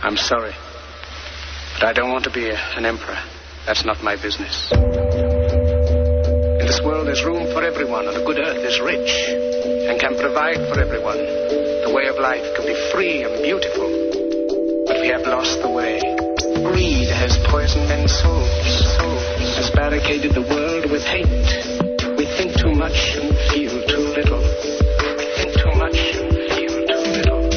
I'm sorry, but I don't want to be an emperor. That's not my business. In this world, there's room for everyone, and the good earth is rich and can provide for everyone. The way of life can be free and beautiful, but we have lost the way. Greed has poisoned men's souls, has barricaded the world with hate. We think too much and feel too little. We think too much and feel too little.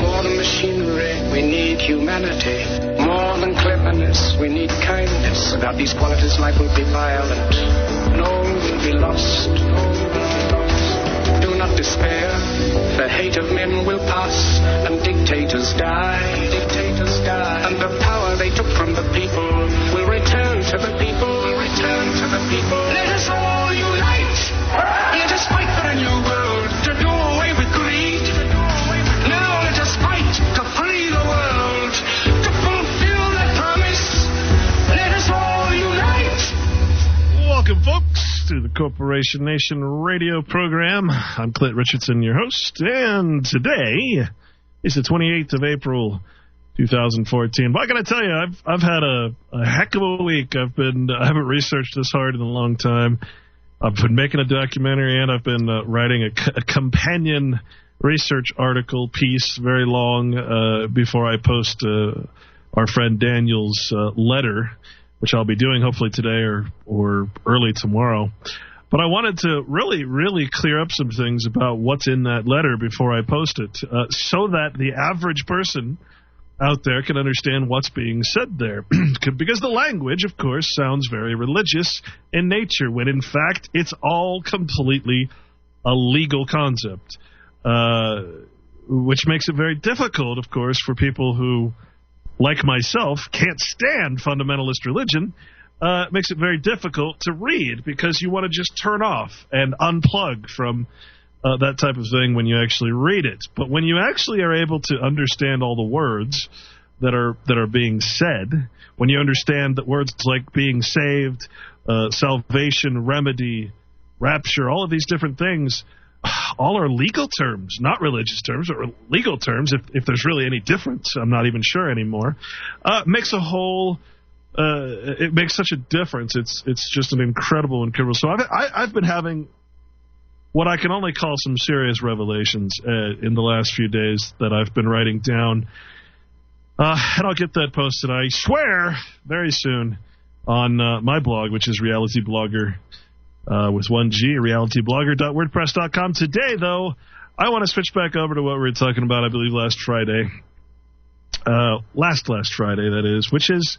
More than machinery, we need humanity. More than cleverness, we need kindness. Without these qualities, life will be violent, and all will be lost. All will be lost. Do not despair. The hate of men will pass, and dictators die. Dictators die. And the power they took from the people will return to the people. Will return to the people. Let us all unite. Let us fight for a new world, to do away with greed. Now let us fight to free the world, to fulfill that promise. Let us all unite. Welcome, folks, to the Corporation Nation radio program. I'm Clint Richardson, your host, and today is the 28th of April, 2014. But I got to tell you, I've had a heck of a week. I haven't researched this hard in a long time. I've been making a documentary, and I've been writing a companion research article piece, very long, before I post our friend Daniel's letter, which I'll be doing hopefully today or early tomorrow. But I wanted to really, really clear up some things about what's in that letter before I post it, so that the average person out there can understand what's being said there. Because the language, of course, sounds very religious in nature, when in fact it's all completely a legal concept, which makes it very difficult, of course, for people who, like myself, can't stand fundamentalist religion. Makes it very difficult to read because you want to just turn off and unplug from that type of thing when you actually read it. But when you actually are able to understand all the words that are being said, when you understand that words like being saved, salvation, remedy, rapture, all of these different things, all are legal terms, not religious terms, or legal terms, if there's really any difference. I'm not even sure anymore. Makes a whole... it makes such a difference. It's just an incredible. So I've been having what I can only call some serious revelations in the last few days that I've been writing down. And I'll get that posted, I swear, very soon on my blog, which is Reality Blogger with 1G, realityblogger.wordpress.com. Today, though, I want to switch back over to what we were talking about, I believe, last Friday. Last Friday, that is, which is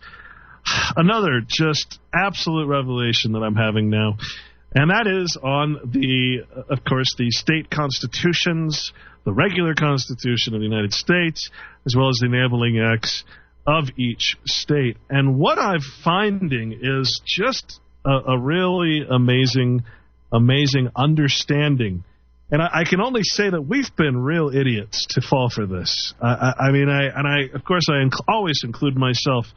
another just absolute revelation that I'm having now. And that is on of course, the state constitutions, the regular Constitution of the United States, as well as the enabling acts of each state. And what I'm finding is just a really amazing understanding. And I can only say that we've been real idiots to fall for this. I mean, of course, I always include myself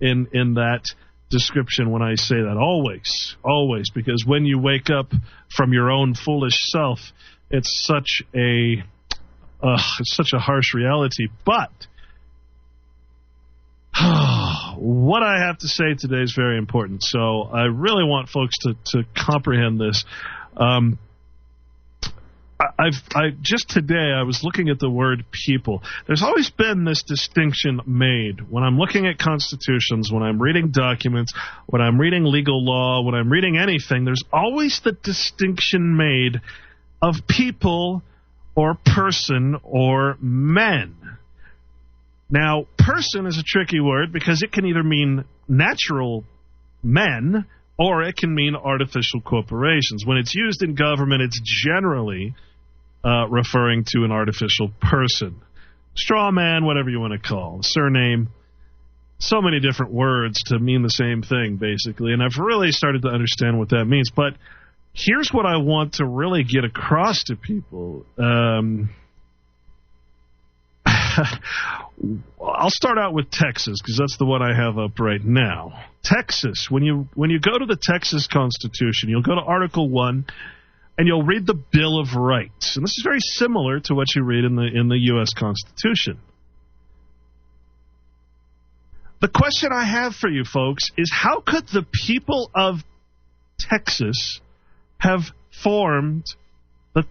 in that description when I say that. Always, because when you wake up from your own foolish self, it's such a harsh reality. But what I have to say today is very important. So I really want folks to comprehend this. Just today I was looking at the word people. There's always been this distinction made when I'm looking at constitutions, when I'm reading documents, when I'm reading legal law, when I'm reading anything. There's always the distinction made of people or person or men. Now, person is a tricky word because it can either mean natural men or it can mean artificial corporations. When it's used in government, it's generally referring to an artificial person. Straw man, whatever you want to call. Surname. So many different words to mean the same thing, basically. And I've really started to understand what that means. But here's what I want to really get across to people. I'll start out with Texas because that's the one I have up right now. Texas, when you go to the Texas Constitution, you'll go to Article 1 and you'll read the Bill of Rights. And this is very similar to what you read in the U.S. Constitution. The question I have for you folks is, how could the people of Texas have formed the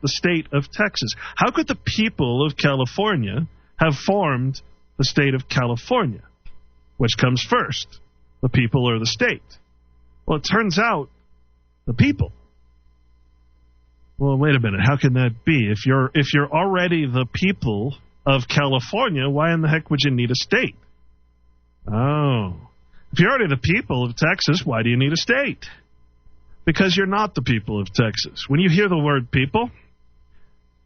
state of Texas? How could the people of California have formed the state of California? Which comes first, the people or the state? Well, it turns out the people. Well, wait a minute. How can that be? If you're already the people of California, why in the heck would you need a state? Oh. If you're already the people of Texas, why do you need a state? Because you're not the people of Texas. When you hear the word people,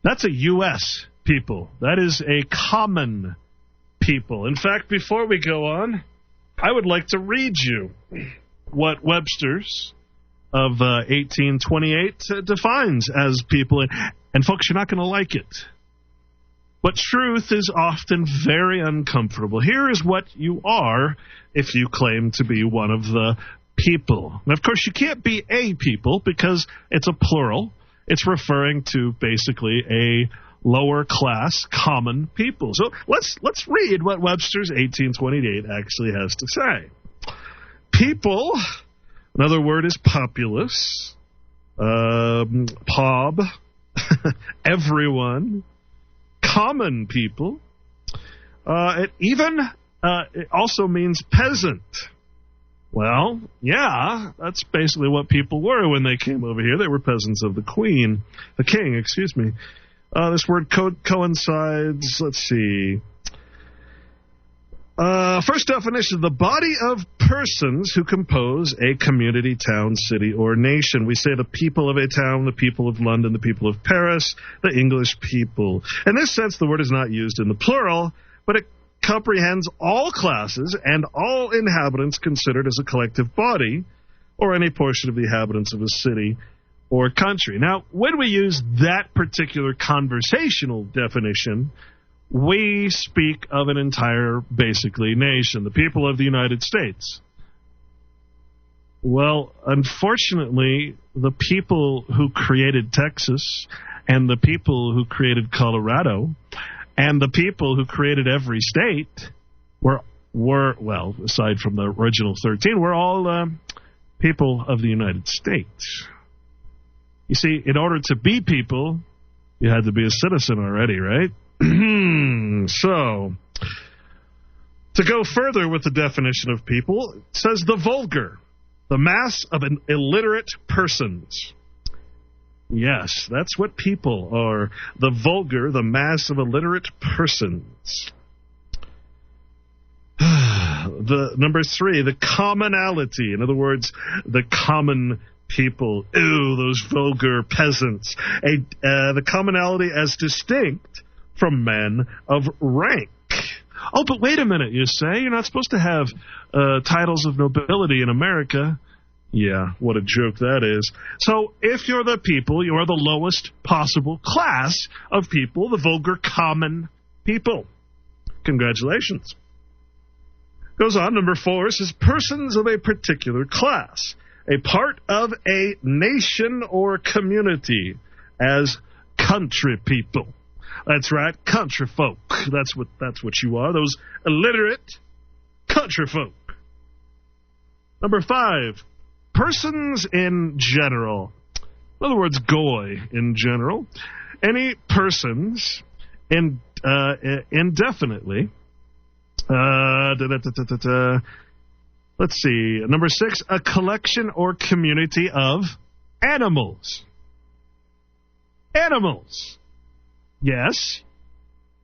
that's a U.S. people. That is a common people. In fact, before we go on, I would like to read you what Webster's of 1828 defines as people. And folks, you're not going to like it. But truth is often very uncomfortable. Here is what you are if you claim to be one of the people. And of course, you can't be a people because it's a plural. It's referring to basically a lower class common people. So let's read what Webster's 1828 actually has to say. People, another word is populace, pob, everyone, common people. It also means peasant. Well, yeah, that's basically what people were when they came over here. They were peasants of the king, excuse me. This word coincides, let's see. First definition, the body of persons who compose a community, town, city, or nation. We say the people of a town, the people of London, the people of Paris, the English people. In this sense, the word is not used in the plural, but it comprehends all classes and all inhabitants considered as a collective body, or any portion of the inhabitants of a city or country. Now, when we use that particular conversational definition, we speak of an entire, basically, nation, the people of the United States. Well, unfortunately, the people who created Texas and the people who created Colorado and the people who created every state were well, aside from the original 13, were all people of the United States. You see, in order to be people, you had to be a citizen already, right? So, to go further with the definition of people, it says the vulgar, the mass of illiterate persons. Yes, that's what people are. The vulgar, the mass of illiterate persons. Number 3, the commonality. In other words, the common people. Ew, those vulgar peasants. The commonality as distinct from men of rank. Oh, but wait a minute, you say? You're not supposed to have titles of nobility in America. Yeah, what a joke that is. So if you're the people, you are the lowest possible class of people, the vulgar common people. Congratulations. Goes on, number 4 says persons of a particular class, a part of a nation or community, as country people. That's right, country folk. That's what you are, those illiterate country folk. Number 5, persons in general. In other words, goy in general. Any persons indefinitely. Let's see. Number 6, a collection or community of animals. Animals. Yes,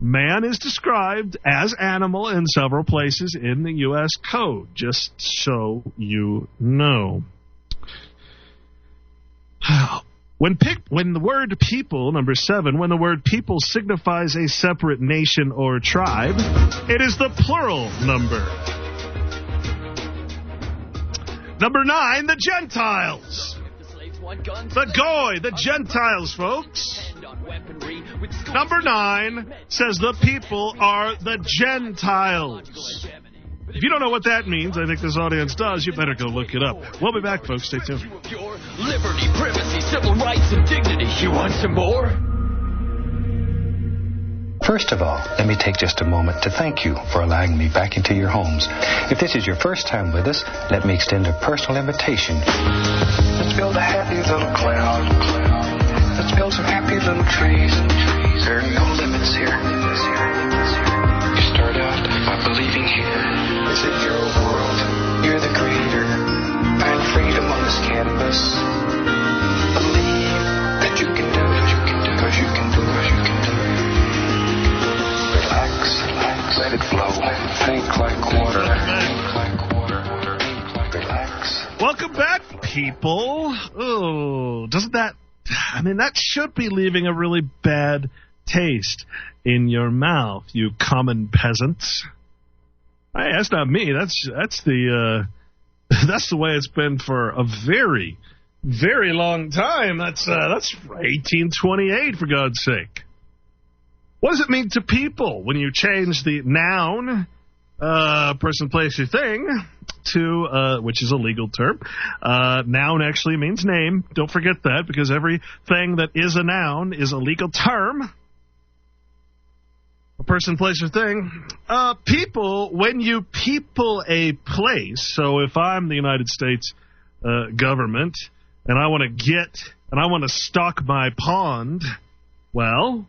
man is described as animal in several places in the U.S. Code, just so you know. When the word people, number 7, when the word people signifies a separate nation or tribe, it is the plural number. Number 9, the Gentiles. The goy, the Gentiles, folks. Number 9 says the people are the Gentiles. If you don't know what that means, I think this audience does, you better go look it up. We'll be back, folks. Stay tuned. Liberty, privacy, civil rights, and dignity. You want some more? First of all, let me take just a moment to thank you for allowing me back into your homes. If this is your first time with us, let me extend a personal invitation. Let's build a happy little cloud. Let's build some happy little trees. There are no limits here. You start out by believing here. This is your world. You're the creator. Find freedom on this canvas. Believe that you can do it. Because you can do it. Relax, let it flow. Think like water. Relax. Welcome back, people. Oh, doesn't that... that should be leaving a really bad taste in your mouth, you common peasants. Hey, that's not me. That's the way it's been for a very, very long time. That's 1828, for God's sake. What does it mean to people when you change the noun, person, place, or thing, to, which is a legal term? Noun actually means name. Don't forget that, because everything that is a noun is a legal term. A person, place, or thing. People, when you people a place, so if I'm the United States government, and I want to stock my pond, well...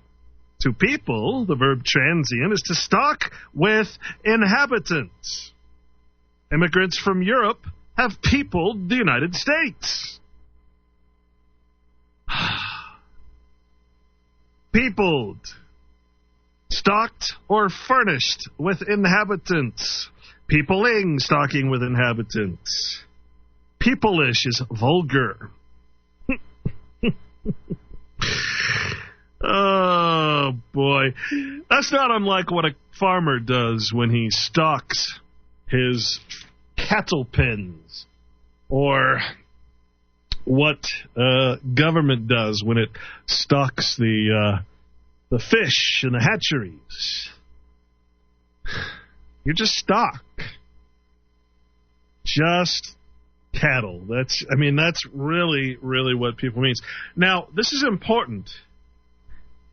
To people, the verb transient is to stock with inhabitants. Immigrants from Europe have peopled the United States. Peopled. Stocked or furnished with inhabitants. Peopling, stocking with inhabitants. Peopleish is vulgar. Oh, boy. That's not unlike what a farmer does when he stocks his cattle pens, or what government does when it stocks the fish in the hatcheries. You just stock. Just cattle. That's really, really what people means. Now, this is important,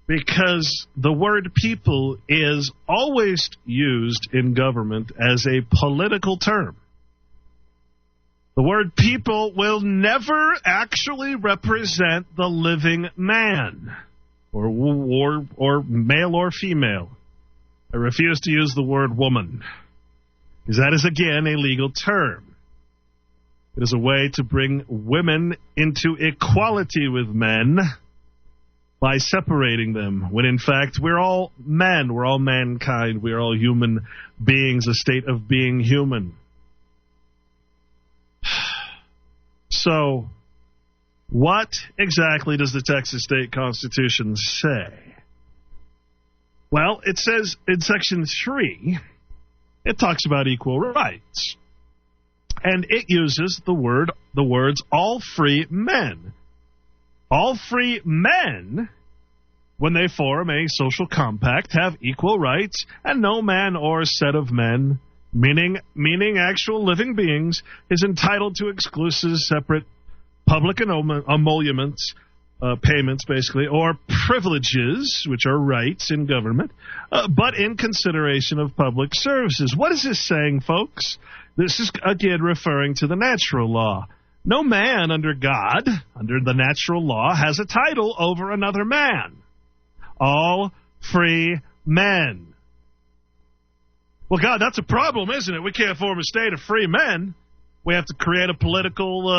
because the word people is always used in government as a political term. The word people will never actually represent the living man, or male or female. I refuse to use the word woman, because that is, again, a legal term. It is a way to bring women into equality with men, by separating them, when in fact we're all men, we're all mankind, we're all human beings, a state of being human. So, what exactly does the Texas State Constitution say? Well, it says in Section 3, it talks about equal rights. And it uses the words all free men. All free men, when they form a social compact, have equal rights, and no man or set of men, meaning actual living beings, is entitled to exclusive, separate public emoluments, payments, basically, or privileges, which are rights in government, but in consideration of public services. What is this saying, folks? This is, again, referring to the natural law. No man under God, under the natural law, has a title over another man. All free men. Well, God, that's a problem, isn't it? We can't form a state of free men. We have to create a political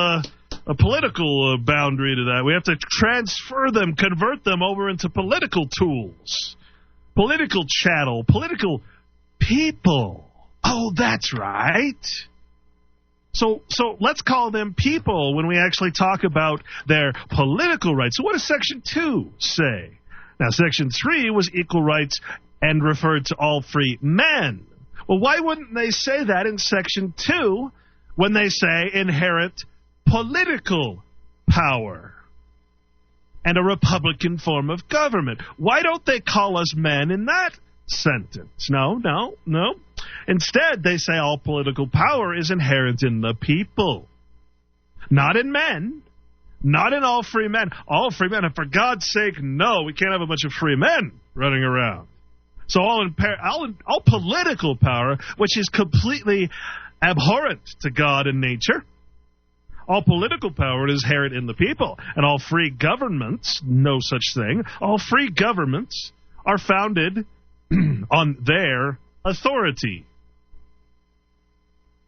boundary to that. We have to transfer them, convert them over into political tools, political chattel, political people. Oh, that's right. So let's call them people when we actually talk about their political rights. So what does Section 2 say? Now, Section 3 was equal rights and referred to all free men. Well, why wouldn't they say that in Section 2 when they say inherent political power and a Republican form of government? Why don't they call us men in that sentence? No. Instead, they say all political power is inherent in the people, not in men, not in all free men. All free men, and for God's sake, no, we can't have a bunch of free men running around. So all political power, which is completely abhorrent to God and nature, all political power is inherent in the people, and all free governments, no such thing. All free governments are founded on their authority.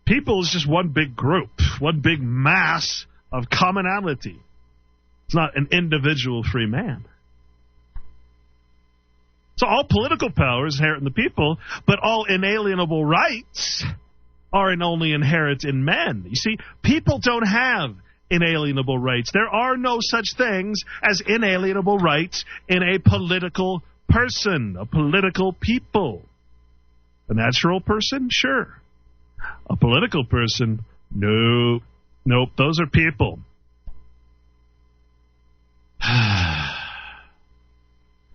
People is just one big group, one big mass of commonality. It's not an individual free man. So all political power is inherent in the people, but all inalienable rights are only inherent in men. You see, people don't have inalienable rights. There are no such things as inalienable rights in a political person, a political people. A natural person? Sure. A political person? No. Nope, those are people.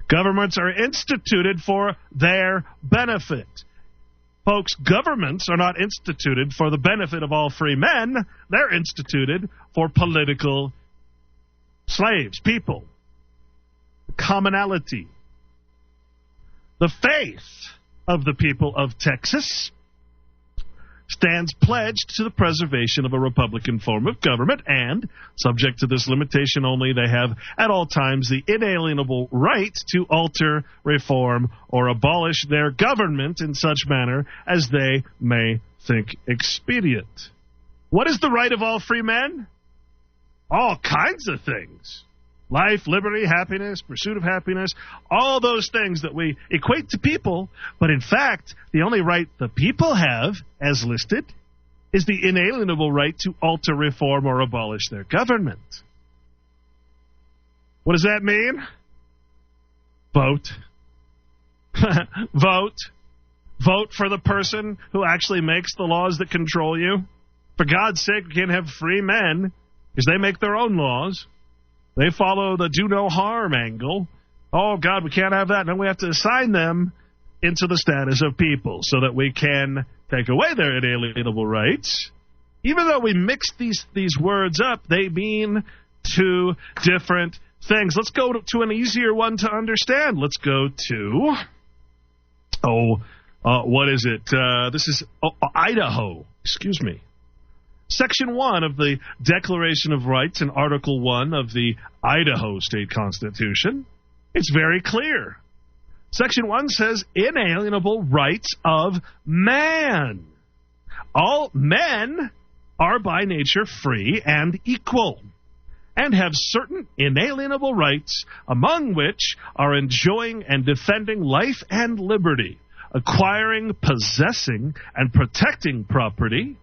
Governments are instituted for their benefit. Folks, governments are not instituted for the benefit of all free men. They're instituted for political slaves, people. Commonality. The faith of the people of Texas stands pledged to the preservation of a republican form of government, and, subject to this limitation only, they have at all times the inalienable right to alter, reform, or abolish their government in such manner as they may think expedient. What is the right of all free men? All kinds of things. Life, liberty, happiness, pursuit of happiness, all those things that we equate to people, but in fact, the only right the people have, as listed, is the inalienable right to alter, reform, or abolish their government. What does that mean? Vote. Vote. Vote for the person who actually makes the laws that control you. For God's sake, we can't have free men because they make their own laws. They follow the do no harm angle. Oh, God, we can't have that. No, we have to assign them into the status of people so that we can take away their inalienable rights. Even though we mix these words up, they mean two different things. Let's go to an easier one to understand. Let's go to, what is it? This is Idaho. Excuse me. Section 1 of the Declaration of Rights and Article 1 of the Idaho State Constitution. It's very clear. Section 1 says inalienable rights of man. All men are by nature free and equal, and have certain inalienable rights, among which are enjoying and defending life and liberty, acquiring, possessing, and protecting property,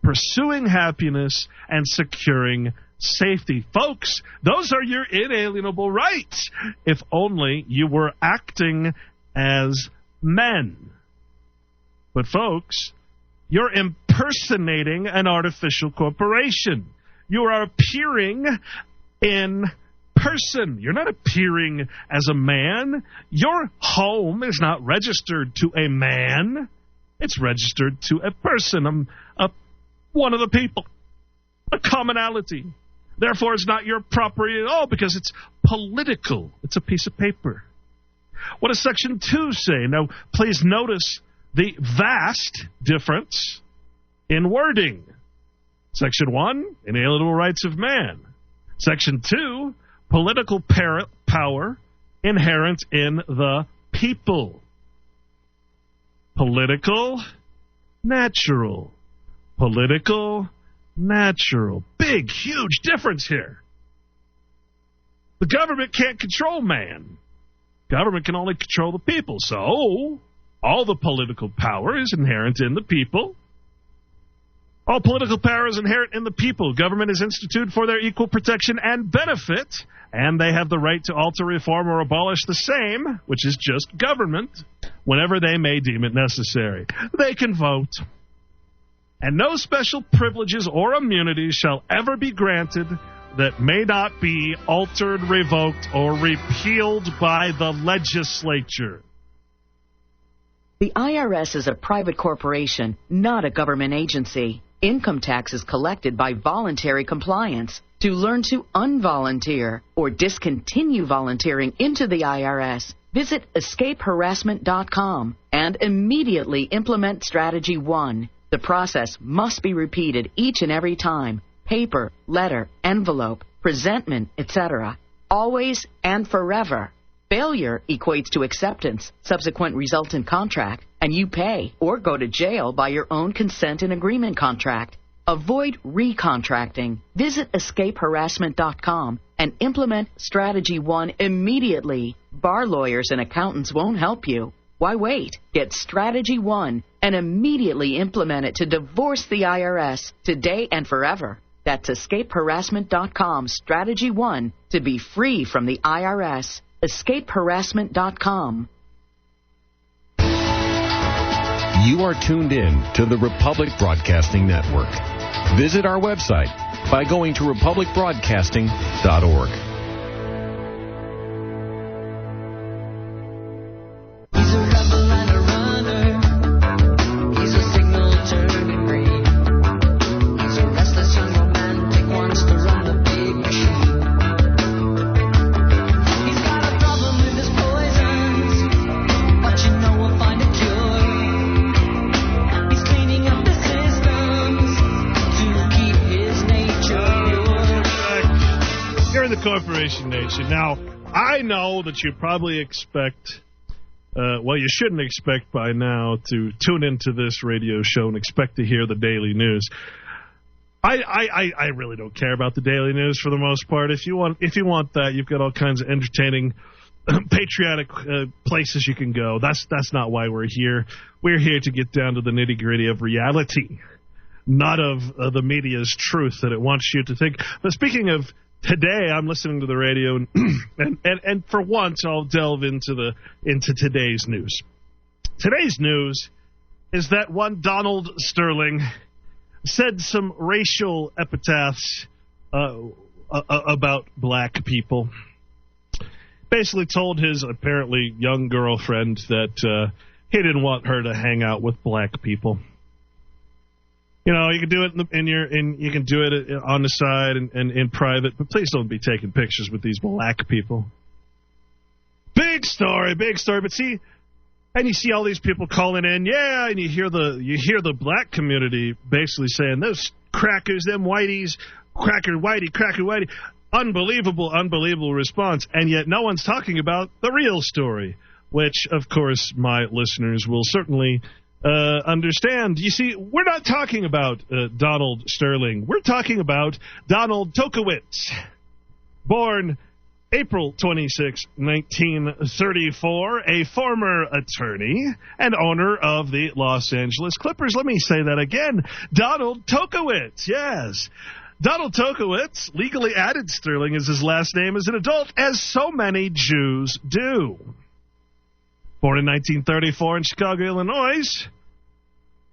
pursuing happiness, and securing safety. Folks, those are your inalienable rights, if only you were acting as men. But folks, you're impersonating an artificial corporation. You are appearing in person. You're not appearing as a man. Your home is not registered to a man. It's registered to a person, one of the people, a commonality. Therefore, it's not your property at all because it's political. It's a piece of paper. What does Section 2 say? Now, please notice the vast difference in wording. Section 1, inalienable rights of man. Section 2, political power inherent in the people. Political, natural. Political, natural. Big, huge difference here. The government can't control man. Government can only control the people. So, all the political power is inherent in the people. All political power is inherent in the people. Government is instituted for their equal protection and benefit, and they have the right to alter, reform, or abolish the same, which is just government, whenever they may deem it necessary. They can vote. And no special privileges or immunities shall ever be granted that may not be altered, revoked, or repealed by the legislature. The IRS is a private corporation, not a government agency. Income tax is collected by voluntary compliance. To learn to unvolunteer or discontinue volunteering into the IRS, Visit escapeharassment.com and immediately implement Strategy 1. The process must be repeated each and every time. Paper, letter, envelope, presentment, etc. Always and forever. Failure equates to acceptance, subsequent resultant contract, and you pay or go to jail by your own consent and agreement contract. Avoid recontracting. Visit escapeharassment.com and implement Strategy 1 immediately. Bar lawyers and accountants won't help you. Why wait? Get Strategy 1 and immediately implement it to divorce the IRS today and forever. That's escapeharassment.com, Strategy 1, to be free from the IRS. escapeharassment.com. You are tuned in to the Republic Broadcasting Network. Visit our website by going to republicbroadcasting.org. He's a rebel and a runner. He's a signal turning green. He's a restless young romantic, wants to run the big machine. He's got a problem with his poisons, but you know we'll find a cure. He's cleaning up the systems to keep his nature pure. You're in the Corporation Nation. Now, I know that you probably expect, you shouldn't expect by now to tune into this radio show and expect to hear the daily news. I really don't care about the daily news for the most part. If you want that, you've got all kinds of entertaining, patriotic places you can go. That's not why we're here. We're here to get down to the nitty-gritty of reality, not of the media's truth that it wants you to think. But speaking of today, I'm listening to the radio, and for once, I'll delve into today's news. Today's news is that one Donald Sterling said some racial epithets about black people. Basically told his apparently young girlfriend that he didn't want her to hang out with black people. You know, you can do it you can do it on the side and in private, but please don't be taking pictures with these black people. Big story. But see, and you see all these people calling in, yeah, and you hear the black community basically saying, those crackers, them whiteys, cracker whitey. Unbelievable response, and yet no one's talking about the real story, which, of course, my listeners will certainly understand. You see, we're not talking about Donald Sterling. We're talking about Donald Tokowitz, born April 26, 1934, a former attorney and owner of the Los Angeles Clippers. Let me say that again. Donald Tokowitz, yes. Donald Tokowitz legally added Sterling as his last name as an adult, as so many Jews do. Born in 1934 in Chicago, Illinois,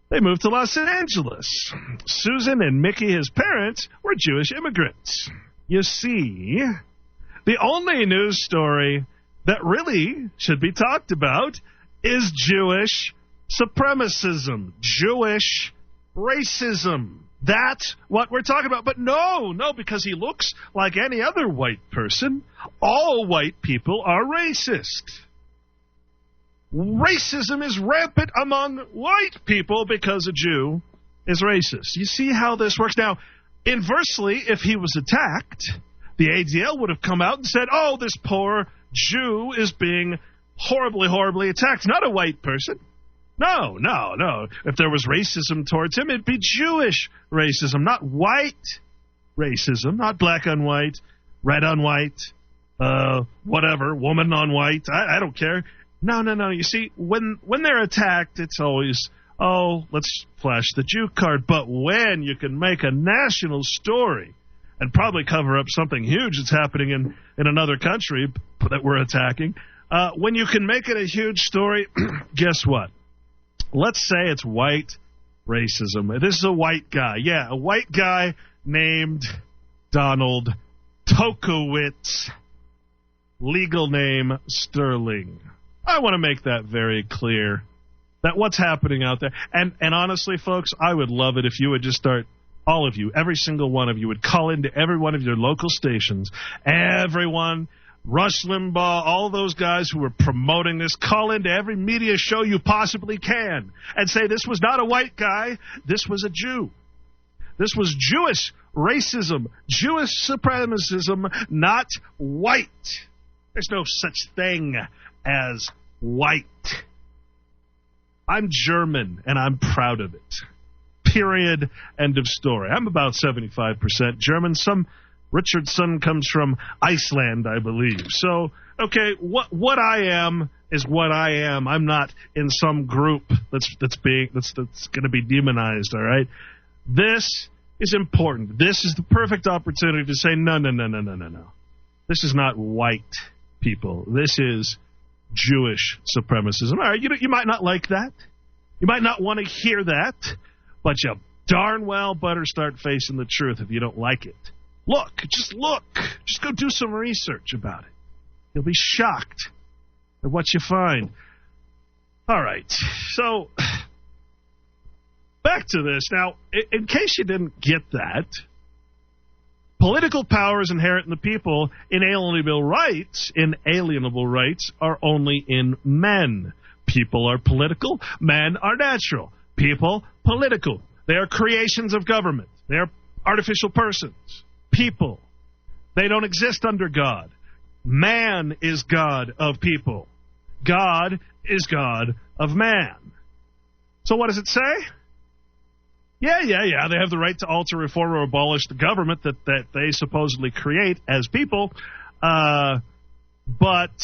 they moved to Los Angeles. Susan and Mickey, his parents, were Jewish immigrants. You see, the only news story that really should be talked about is Jewish supremacism, Jewish racism. That's what we're talking about. But no, because he looks like any other white person. All white people are racist. Racism is rampant among white people because a Jew is racist. You see how this works? Now, inversely, if he was attacked, the ADL would have come out and said, oh, this poor Jew is being horribly attacked. Not a white person. No. If there was racism towards him, it'd be Jewish racism, not white racism, not black on white, red on white, whatever, woman on white. I don't care. No. You see, when they're attacked, it's always, oh, let's flash the Jew card. But when you can make a national story and probably cover up something huge that's happening in another country that we're attacking, when you can make it a huge story, guess what? Let's say it's white racism. This is a white guy. Yeah, a white guy named Donald Tokowitz. Legal name Sterling. I want to make that very clear, that what's happening out there. And honestly, folks, I would love it if you would just start, all of you, every single one of you would call into every one of your local stations. Everyone Rush Limbaugh, all those guys who were promoting this, call into every media show you possibly can and say this was not a white guy, this was a Jew. This was Jewish racism, Jewish supremacism, not white. There's no such thing as white. I'm German, and I'm proud of it. Period. End of story. I'm about 75% German. Some Richardson comes from Iceland, I believe. So, okay, what I am is what I am. I'm not in some group that's going to be demonized, all right? This is important. This is the perfect opportunity to say, no. This is not white people. This is Jewish supremacism. All right, you might not like that. You might not want to hear that, but you darn well better start facing the truth if you don't like it. Look. Just go do some research about it. You'll be shocked at what you find. All right, so back to this. Now, in case you didn't get that, political power is inherent in the people. Inalienable rights are only in men. People are political. Men are natural. People, political. They are creations of government. They are artificial persons. People. They don't exist under God. Man is God of people. God is God of man. So what does it say? Yeah. They have the right to alter, reform, or abolish the government that they supposedly create as people. But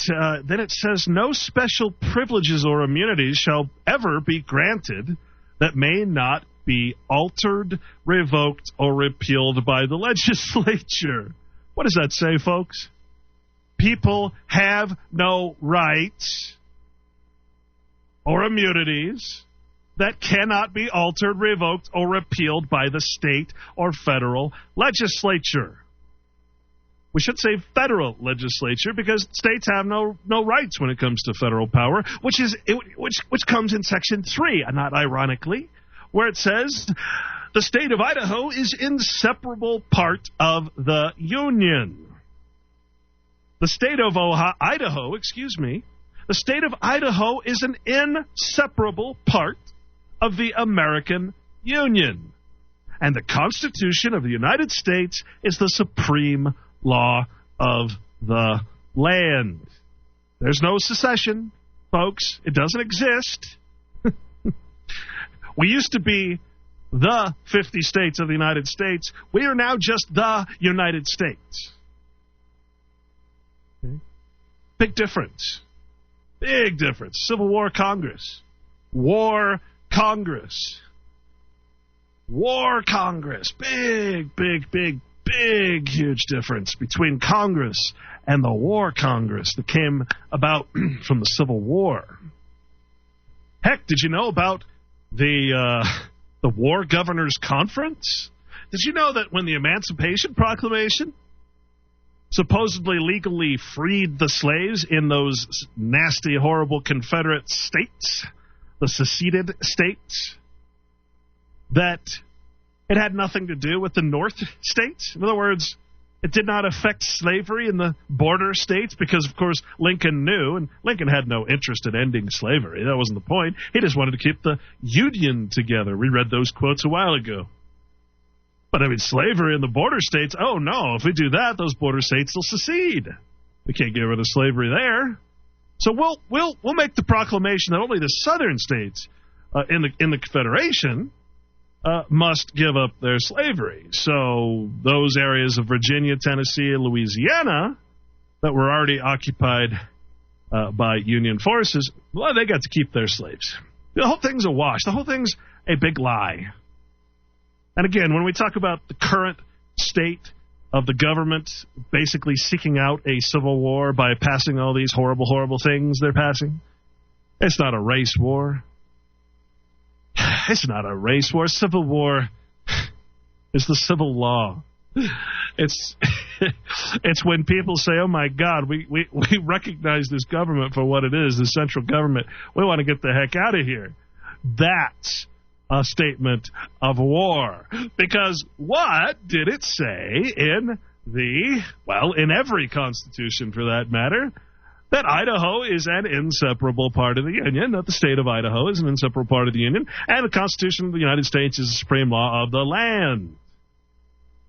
then it says no special privileges or immunities shall ever be granted that may not be altered, revoked, or repealed by the legislature. What does that say, folks? People have no rights or immunities that cannot be altered, revoked, or repealed by the state or federal legislature. We should say federal legislature because states have no rights when it comes to federal power, which comes in Section 3, not ironically, where it says the state of Idaho is inseparable part of the Union. The state of Idaho is an inseparable part of the American Union. And the Constitution of the United States is the supreme law of the land. There's no secession, folks. It doesn't exist. We used to be the 50 states of the United States. We are now just the United States. Okay? Big difference. Big difference. Civil War Congress. War Congress. War Congress. Big, huge difference between Congress and the War Congress that came about from the Civil War. Heck, did you know about the War Governors Conference? Did you know that when the Emancipation Proclamation supposedly legally freed the slaves in those nasty, horrible Confederate states, the seceded states, that it had nothing to do with the North states? In other words, it did not affect slavery in the border states because, of course, Lincoln knew, and Lincoln had no interest in ending slavery. That wasn't the point. He just wanted to keep the Union together. We read those quotes a while ago. But, I mean, slavery in the border states, oh, no, if we do that, those border states will secede. We can't get rid of slavery there. So we'll make the proclamation that only the southern states in the Confederation must give up their slavery. So those areas of Virginia, Tennessee, and Louisiana that were already occupied by Union forces, well, they got to keep their slaves. The whole thing's a wash. The whole thing's a big lie. And again, when we talk about the current state of the government basically seeking out a civil war by passing all these horrible, horrible things they're passing, it's not a race war. It's not a race war. Civil war is the civil law. It's when people say, oh, my God, we recognize this government for what it is, the central government. We want to get the heck out of here. That's a statement of war. Because what did it say in in every constitution for that matter, that Idaho is an inseparable part of the Union, that the state of Idaho is an inseparable part of the Union, and the Constitution of the United States is the supreme law of the land.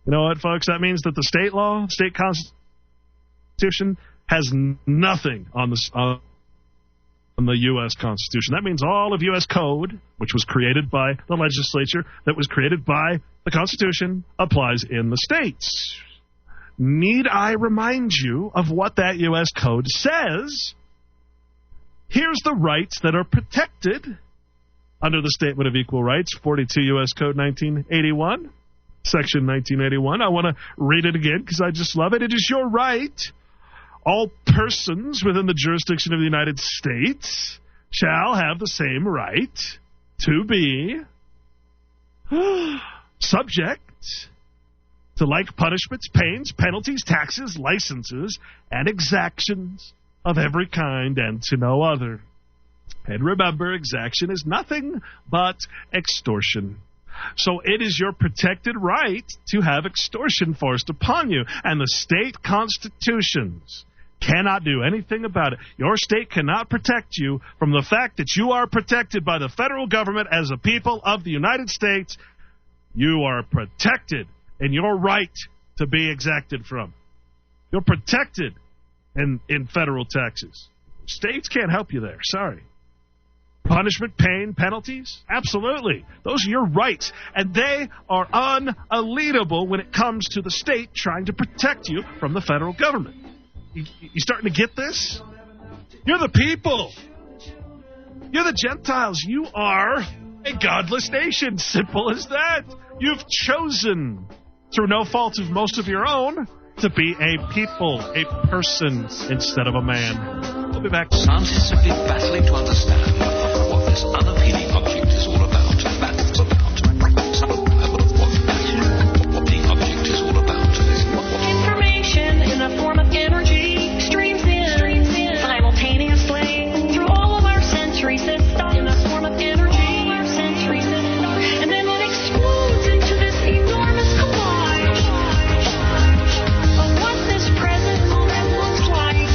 You know what, folks? That means that the state law, state constitution, has nothing on the U.S. Constitution. That means all of U.S. code, which was created by the legislature, that was created by the Constitution, applies in the states. Need I remind you of what that U.S. code says? Here's the rights that are protected under the Statement of Equal Rights, 42 U.S. Code 1981, Section 1981. I want to read it again because I just love it. It is your right. All persons within the jurisdiction of the United States shall have the same right to be subject to like punishments, pains, penalties, taxes, licenses, and exactions of every kind, and to no other. And remember, exaction is nothing but extortion. So it is your protected right to have extortion forced upon you, and the state constitutions cannot do anything about it. Your state cannot protect you from the fact that you are protected by the federal government as a people of the United States. You are protected in your right to be exacted from. You're protected in federal taxes. States can't help you there. Sorry. Punishment, pain, penalties? Absolutely. Those are your rights. And they are unalienable when it comes to the state trying to protect you from the federal government. You starting to get this? You're the people. You're the Gentiles. You are a godless nation. Simple as that. You've chosen, through no fault of most of your own, to be a people, a person, instead of a man. We'll be back. Scientists have been battling to understand what this unappealing object is all about. That's about. Some of them have what the object is all about. Information in the form of energy streams in simultaneously through all of our sensory systems in the form of energy. And then it explodes into this enormous collage of what this present moment looks like,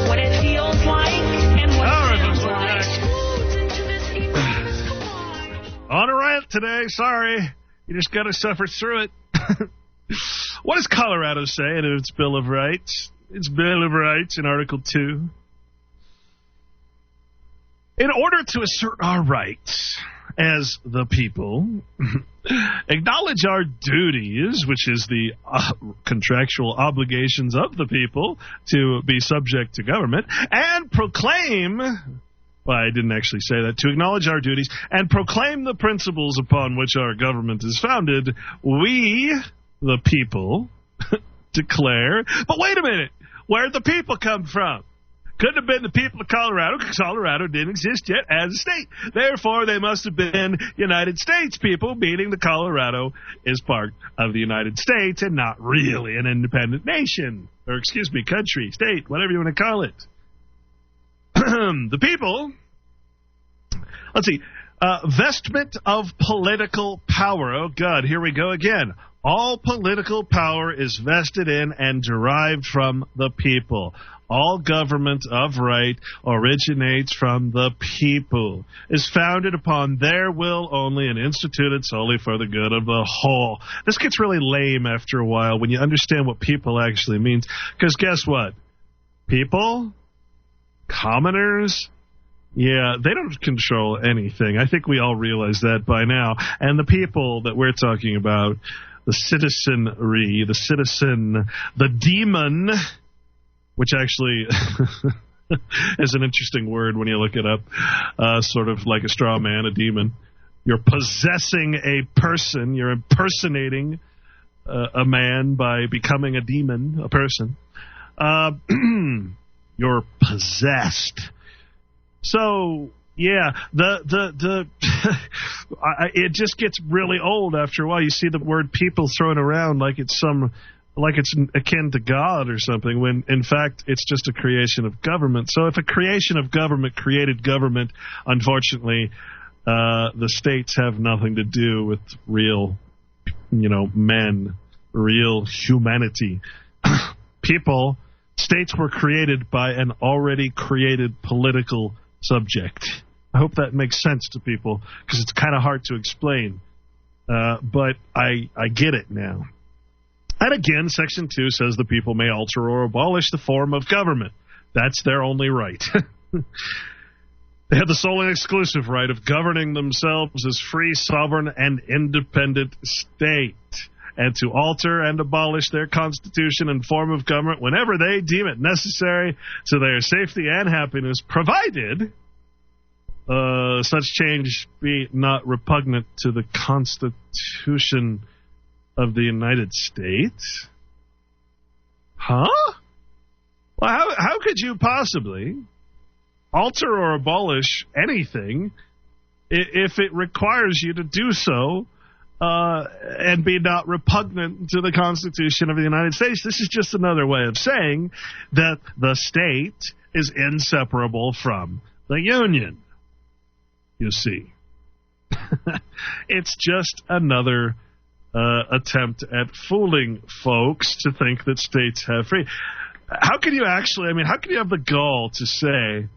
what it feels like, and what it sounds like. Explodes into this enormous collage. On a rant today, sorry. You just got to suffer through it. What does Colorado say in its Bill of Rights? Its Bill of Rights in Article 2. In order to assert our rights as the people, acknowledge our duties, which is the contractual obligations of the people to be subject to government, and proclaim, well, I didn't actually say that, to acknowledge our duties and proclaim the principles upon which our government is founded, we, the people, declare. But wait a minute, where'd the people come from? Couldn't have been the people of Colorado, because Colorado didn't exist yet as a state. Therefore, they must have been United States people, meaning the Colorado is part of the United States and not really an independent nation. Or, excuse me, country, state, whatever you want to call it. The people, let's see, vestment of political power. Oh, God, here we go again. All political power is vested in and derived from the people. All government of right originates from the people, is founded upon their will only, and instituted solely for the good of the whole. This gets really lame after a while when you understand what people actually means. Because guess what? People, commoners, yeah, they don't control anything. I think we all realize that by now. And the people that we're talking about, the citizenry, the citizen, the demon, which actually is an interesting word when you look it up, sort of like a straw man, a demon. You're possessing a person. You're impersonating a man by becoming a demon, a person. You're possessed. So, yeah, it just gets really old after a while. You see the word people thrown around like it's akin to God or something, when in fact it's just a creation of government. So if a creation of government created government, unfortunately, the states have nothing to do with real, men, real humanity. States were created by an already created political subject. I hope that makes sense to people, because it's kind of hard to explain. But I get it now. And again, Section 2 says the people may alter or abolish the form of government. That's their only right. They have the sole and exclusive right of governing themselves as free, sovereign, and independent state, and to alter and abolish their constitution and form of government whenever they deem it necessary to their safety and happiness, provided such change be not repugnant to the Constitution of the United States? Huh? Well, how could you possibly alter or abolish anything if it requires you to do so and be not repugnant to the Constitution of the United States? This is just another way of saying that the state is inseparable from the Union, you see. It's just another attempt at fooling folks to think that states have free. How can you actually, how can you have the gall to say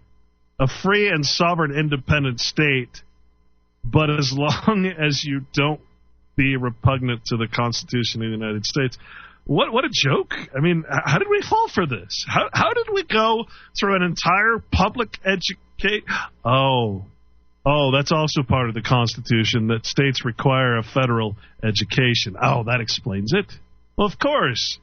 a free and sovereign independent state, but as long as you don't be repugnant to the Constitution of the United States? What a joke. How did we fall for this? How did we go through an entire public education? Oh, that's also part of the Constitution, that states require a federal education. Oh, that explains it. Well, of course.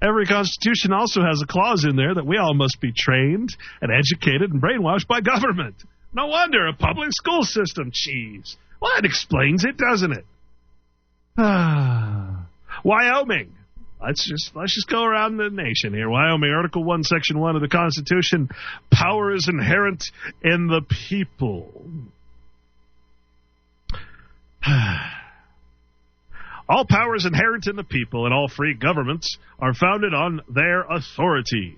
Every constitution also has a clause in there that we all must be trained and educated and brainwashed by government. No wonder, a public school system. Jeez. Well, that explains it, doesn't it? Wyoming. Let's just go around the nation here. Wyoming, Article 1, Section 1 of the Constitution. Power is inherent in the people. All power is inherent in the people, and all free governments are founded on their authority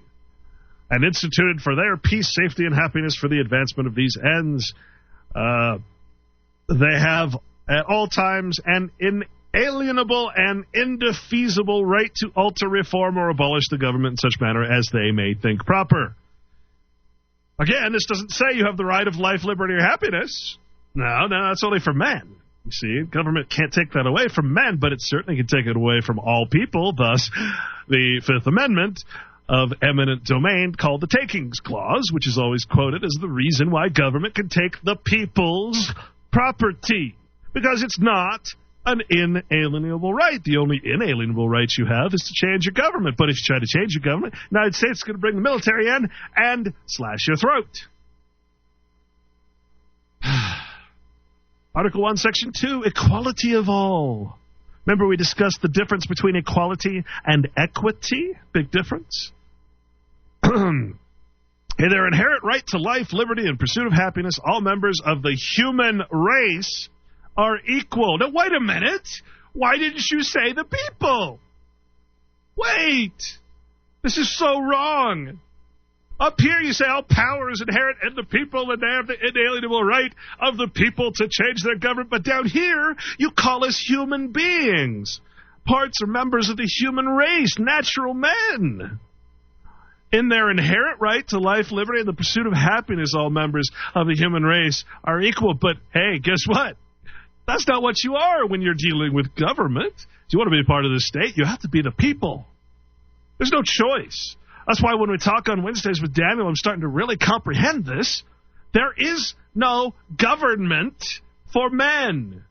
and instituted for their peace, safety, and happiness for the advancement of these ends. They have at all times an inalienable and indefeasible right to alter, reform, or abolish the government in such manner as they may think proper. Again, this doesn't say you have the right of life, liberty, or happiness. No, that's only for men. You see, government can't take that away from men, but it certainly can take it away from all people. Thus, the Fifth Amendment of eminent domain, called the Takings Clause, which is always quoted as the reason why government can take the people's property, because it's not an inalienable right. The only inalienable right you have is to change your government. But if you try to change your government, the United States is going to bring the military in and slash your throat. Article 1, Section 2, equality of all. Remember we discussed the difference between equality and equity? Big difference. In their inherent right to life, liberty, and pursuit of happiness, all members of the human race are equal. Now, wait a minute. Why didn't you say the people? Wait. This is so wrong. Up here you say all power is inherent in the people and they have the inalienable right of the people to change their government. But down here you call us human beings. Parts or members of the human race, natural men. In their inherent right to life, liberty, and the pursuit of happiness, all members of the human race are equal. But hey, guess what? That's not what you are when you're dealing with government. If you want to be a part of the state, you have to be the people. There's no choice. That's why when we talk on Wednesdays with Daniel, I'm starting to really comprehend this. There is no government for men.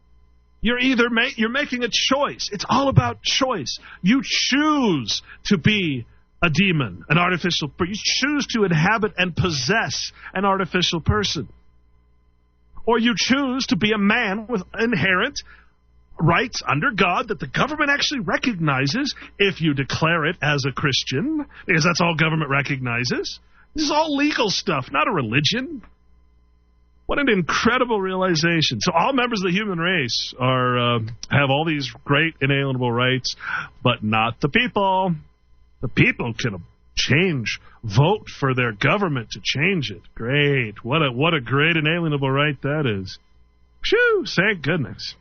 You're making a choice. It's all about choice. You choose to be a demon, an artificial person. You choose to inhabit and possess an artificial person. Or you choose to be a man with inherent rights under God that the government actually recognizes if you declare it as a Christian, because that's all government recognizes. This is all legal stuff, not a religion. What an incredible realization. So all members of the human race have all these great inalienable rights, but not the people. The people can vote for their government to change it. Great. What a great inalienable right that is. Phew, thank goodness.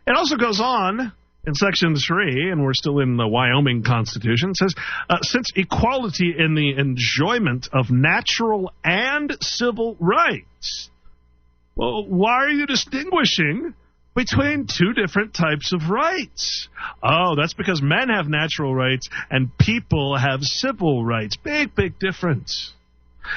It also goes on in Section 3, and we're still in the Wyoming Constitution, says, since equality in the enjoyment of natural and civil rights, well, why are you distinguishing between two different types of rights? Oh, that's because men have natural rights and people have civil rights. Big, big difference.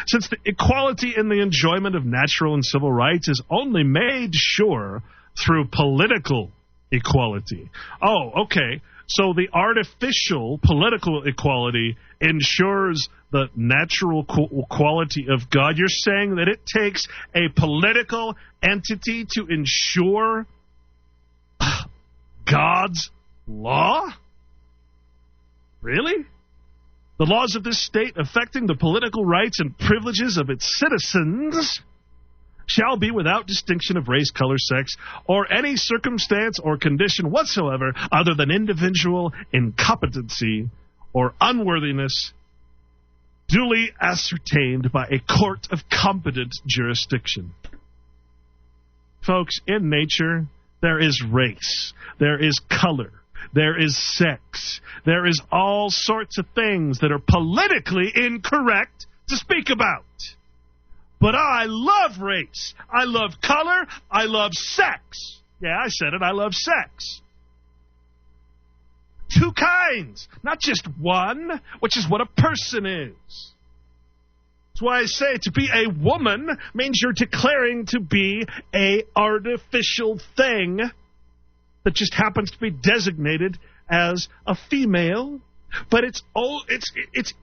Since the equality in the enjoyment of natural and civil rights is only made sure through political equality. Oh, okay. So the artificial political equality ensures the natural quality of God. You're saying that it takes a political entity to ensure God's law? Really? The laws of this state affecting the political rights and privileges of its citizens shall be without distinction of race, color, sex, or any circumstance or condition whatsoever other than individual incompetency or unworthiness duly ascertained by a court of competent jurisdiction. Folks, in nature, there is race, there is color, there is sex, there is all sorts of things that are politically incorrect to speak about. But I love race. I love color. I love sex. Yeah, I said it. I love sex. Two kinds, not just one, which is what a person is. That's why I say to be a woman means you're declaring to be a artificial thing that just happens to be designated as a female. But it's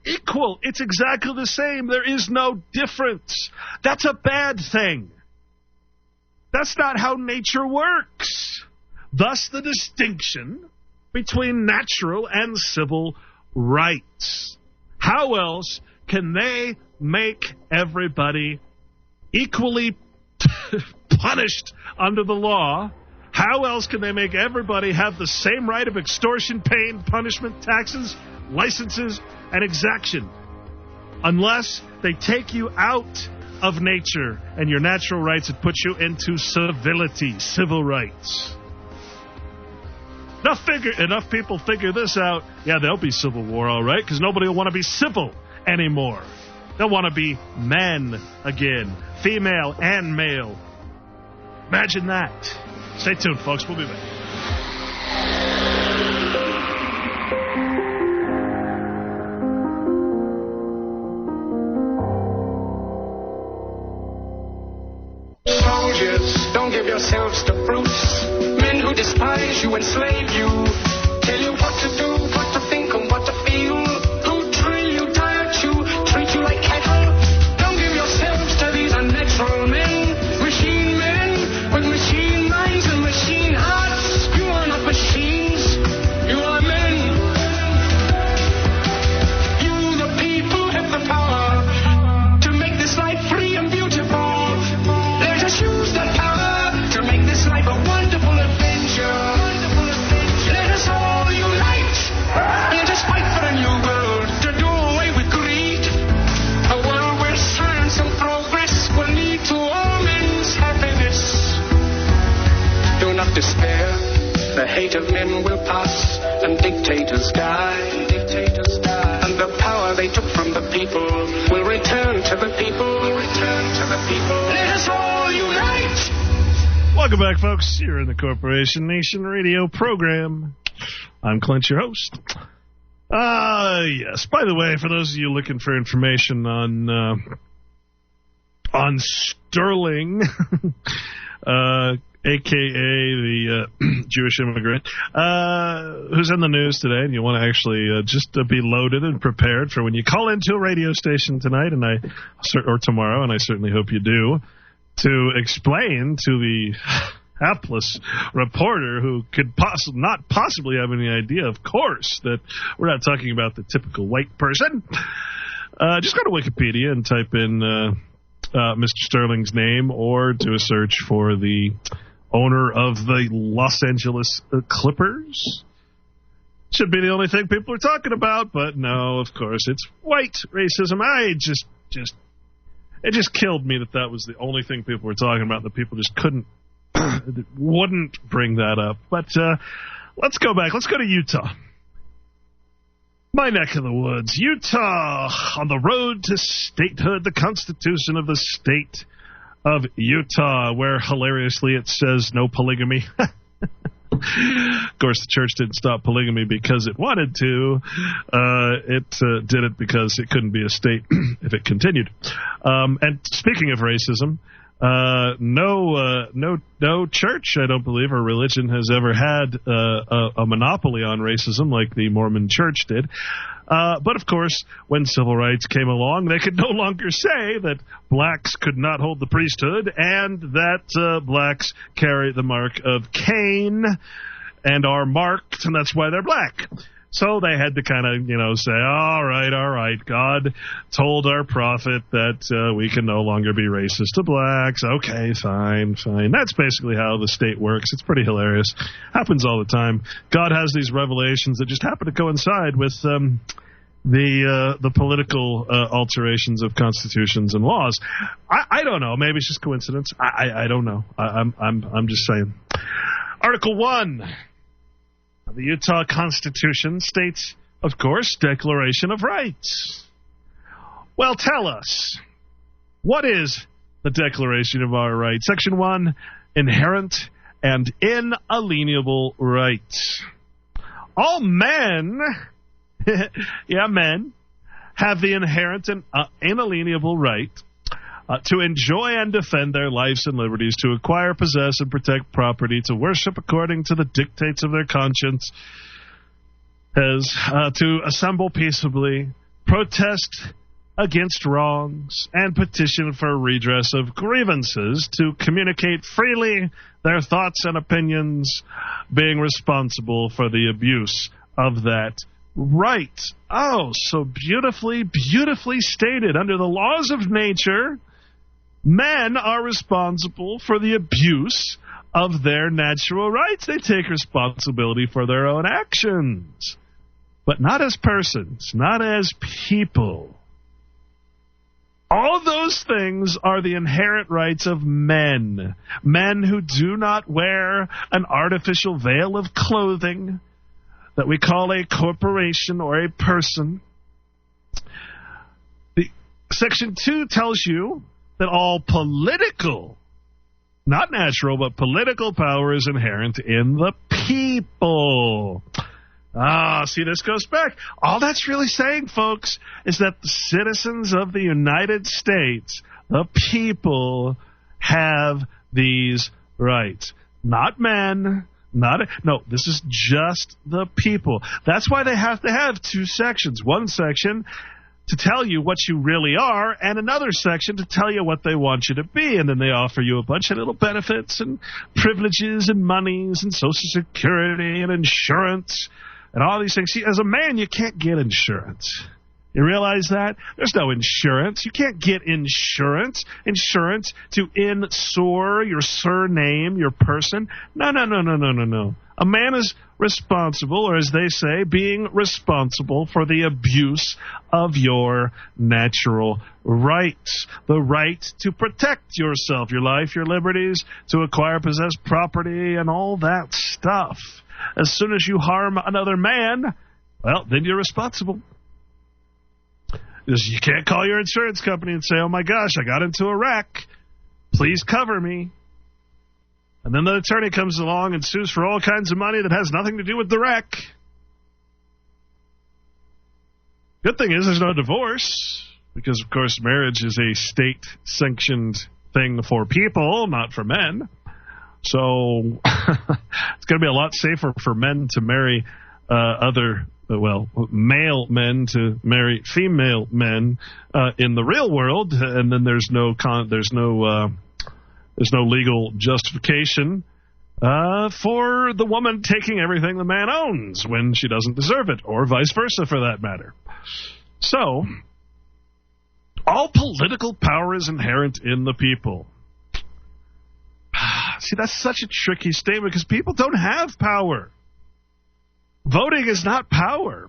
equal. It's exactly the same. There is no difference. That's a bad thing. That's not how nature works. Thus the distinction between natural and civil rights. How else can they make everybody equally punished under the law? How else can they make everybody have the same right of extortion, pain, punishment, taxes, licenses, and exaction? Unless they take you out of nature and your natural rights and put you into civility, civil rights. Enough people figure this out. Yeah, there'll be civil war, all right, because nobody will want to be civil anymore. They'll want to be men again, female and male. Imagine that. Stay tuned, folks. We'll be back. Soldiers, don't give yourselves to brutes. Men who despise you, enslave you, tell you what to do, what to think, and what to feel. Who drill you, diet you, treat you like cattle. Don't give yourselves to these unnatural men. Machine men with machine minds and machine hearts. You are not machines. You are men. You, the people, have the power to make this life free and beautiful. Let us use that power to make this life a wonderful adventure. Let us all unite. Let us fight for a new world to do away with greed. A world where science and progress will lead to all men's happiness. Do not despair. The hate of men will pass and dictators die. And the power they took from the people will return to the people. Let us all unite. Welcome back, folks. You're in the Corporation Nation radio program. I'm Clint, your host. Yes. By the way, for those of you looking for information on Sterling, a.k.a. the Jewish immigrant, who's in the news today, and you want to actually just be loaded and prepared for when you call into a radio station tonight, or tomorrow, and I certainly hope you do, to explain to the hapless reporter who could not possibly have any idea, of course, that we're not talking about the typical white person. Just go to Wikipedia and type in Mr. Sterling's name, or do a search for the owner of the Los Angeles Clippers. Should be the only thing people are talking about, but no, of course, it's white racism. It just killed me that was the only thing people were talking about, that people just wouldn't bring that up. But Let's go back. Let's go to Utah. My neck of the woods. Utah, on the road to statehood, the Constitution of the state of Utah, where hilariously it says no polygamy. Of course, the church didn't stop polygamy because it wanted to. It did it because it couldn't be a state if it continued. And speaking of racism, no church, I don't believe, or religion has ever had a monopoly on racism like the Mormon Church did. But, of course, when civil rights came along, they could no longer say that blacks could not hold the priesthood and that blacks carry the mark of Cain and are marked, and that's why they're black. So they had to kind of, say, all right, God told our prophet that we can no longer be racist to blacks. Okay, fine. That's basically how the state works. It's pretty hilarious. Happens all the time. God has these revelations that just happen to coincide with the political alterations of constitutions and laws. I don't know. Maybe it's just coincidence. I don't know. I'm just saying. Article 1. The Utah Constitution states, of course, Declaration of Rights. Well, tell us, what is the Declaration of our Rights? Section 1, inherent and inalienable rights. All men, men, have the inherent and inalienable right to enjoy and defend their lives and liberties, to acquire, possess, and protect property, to worship according to the dictates of their conscience, to assemble peaceably, protest against wrongs, and petition for redress of grievances, to communicate freely their thoughts and opinions, being responsible for the abuse of that right. Oh, so beautifully stated. Under the laws of nature, men are responsible for the abuse of their natural rights. They take responsibility for their own actions, but not as persons, not as people. All of those things are the inherent rights of men. Men who do not wear an artificial veil of clothing that we call a corporation or a person. Section 2 tells you that all political, not natural, but political power is inherent in the people. See, this goes back. All that's really saying, folks, is that the citizens of the United States, the people, have these rights. Not men. No, this is just the people. That's why they have to have two sections. One section to tell you what you really are, and another section to tell you what they want you to be. And then they offer you a bunch of little benefits and privileges and monies and Social Security and insurance and all these things. See, as a man, you can't get insurance. You realize that? There's no insurance. You can't get insurance. Insurance to insure your surname, your person. No. A man is responsible, or as they say, being responsible for the abuse of your natural rights. The right to protect yourself, your life, your liberties, to acquire, possess property, and all that stuff. As soon as you harm another man, well, then you're responsible. You can't call your insurance company and say, oh my gosh, I got into a wreck. Please cover me. And then the attorney comes along and sues for all kinds of money that has nothing to do with the wreck. Good thing is there's no divorce, because, of course, marriage is a state-sanctioned thing for people, not for men. So it's going to be a lot safer for men to marry male men to marry female men in the real world, and then there's no legal justification for the woman taking everything the man owns when she doesn't deserve it, or vice versa for that matter. So, all political power is inherent in the people. See, that's such a tricky statement because people don't have power. Voting is not power.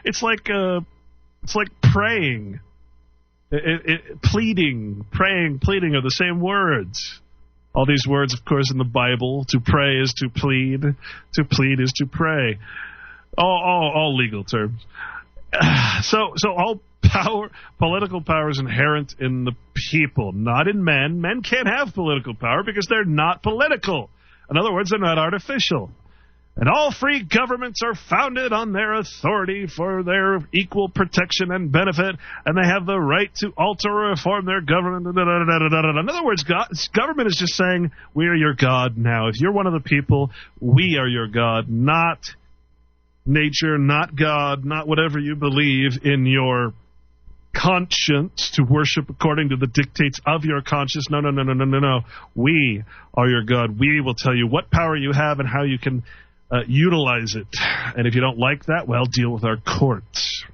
It's like praying. Pleading are the same words. All these words, of course, in the Bible. To pray is to plead. To plead is to pray. All legal terms. So all political power is inherent in the people, not in men. Men can't have political power because they're not political. In other words, they're not artificial. And all free governments are founded on their authority for their equal protection and benefit, and they have the right to alter or reform their government. In other words, government is just saying, we are your God now. If you're one of the people, we are your God, not nature, not God, not whatever you believe in your conscience to worship according to the dictates of your conscience. No. We are your God. We will tell you what power you have and how you can utilize it. And if you don't like that, well, deal with our courts.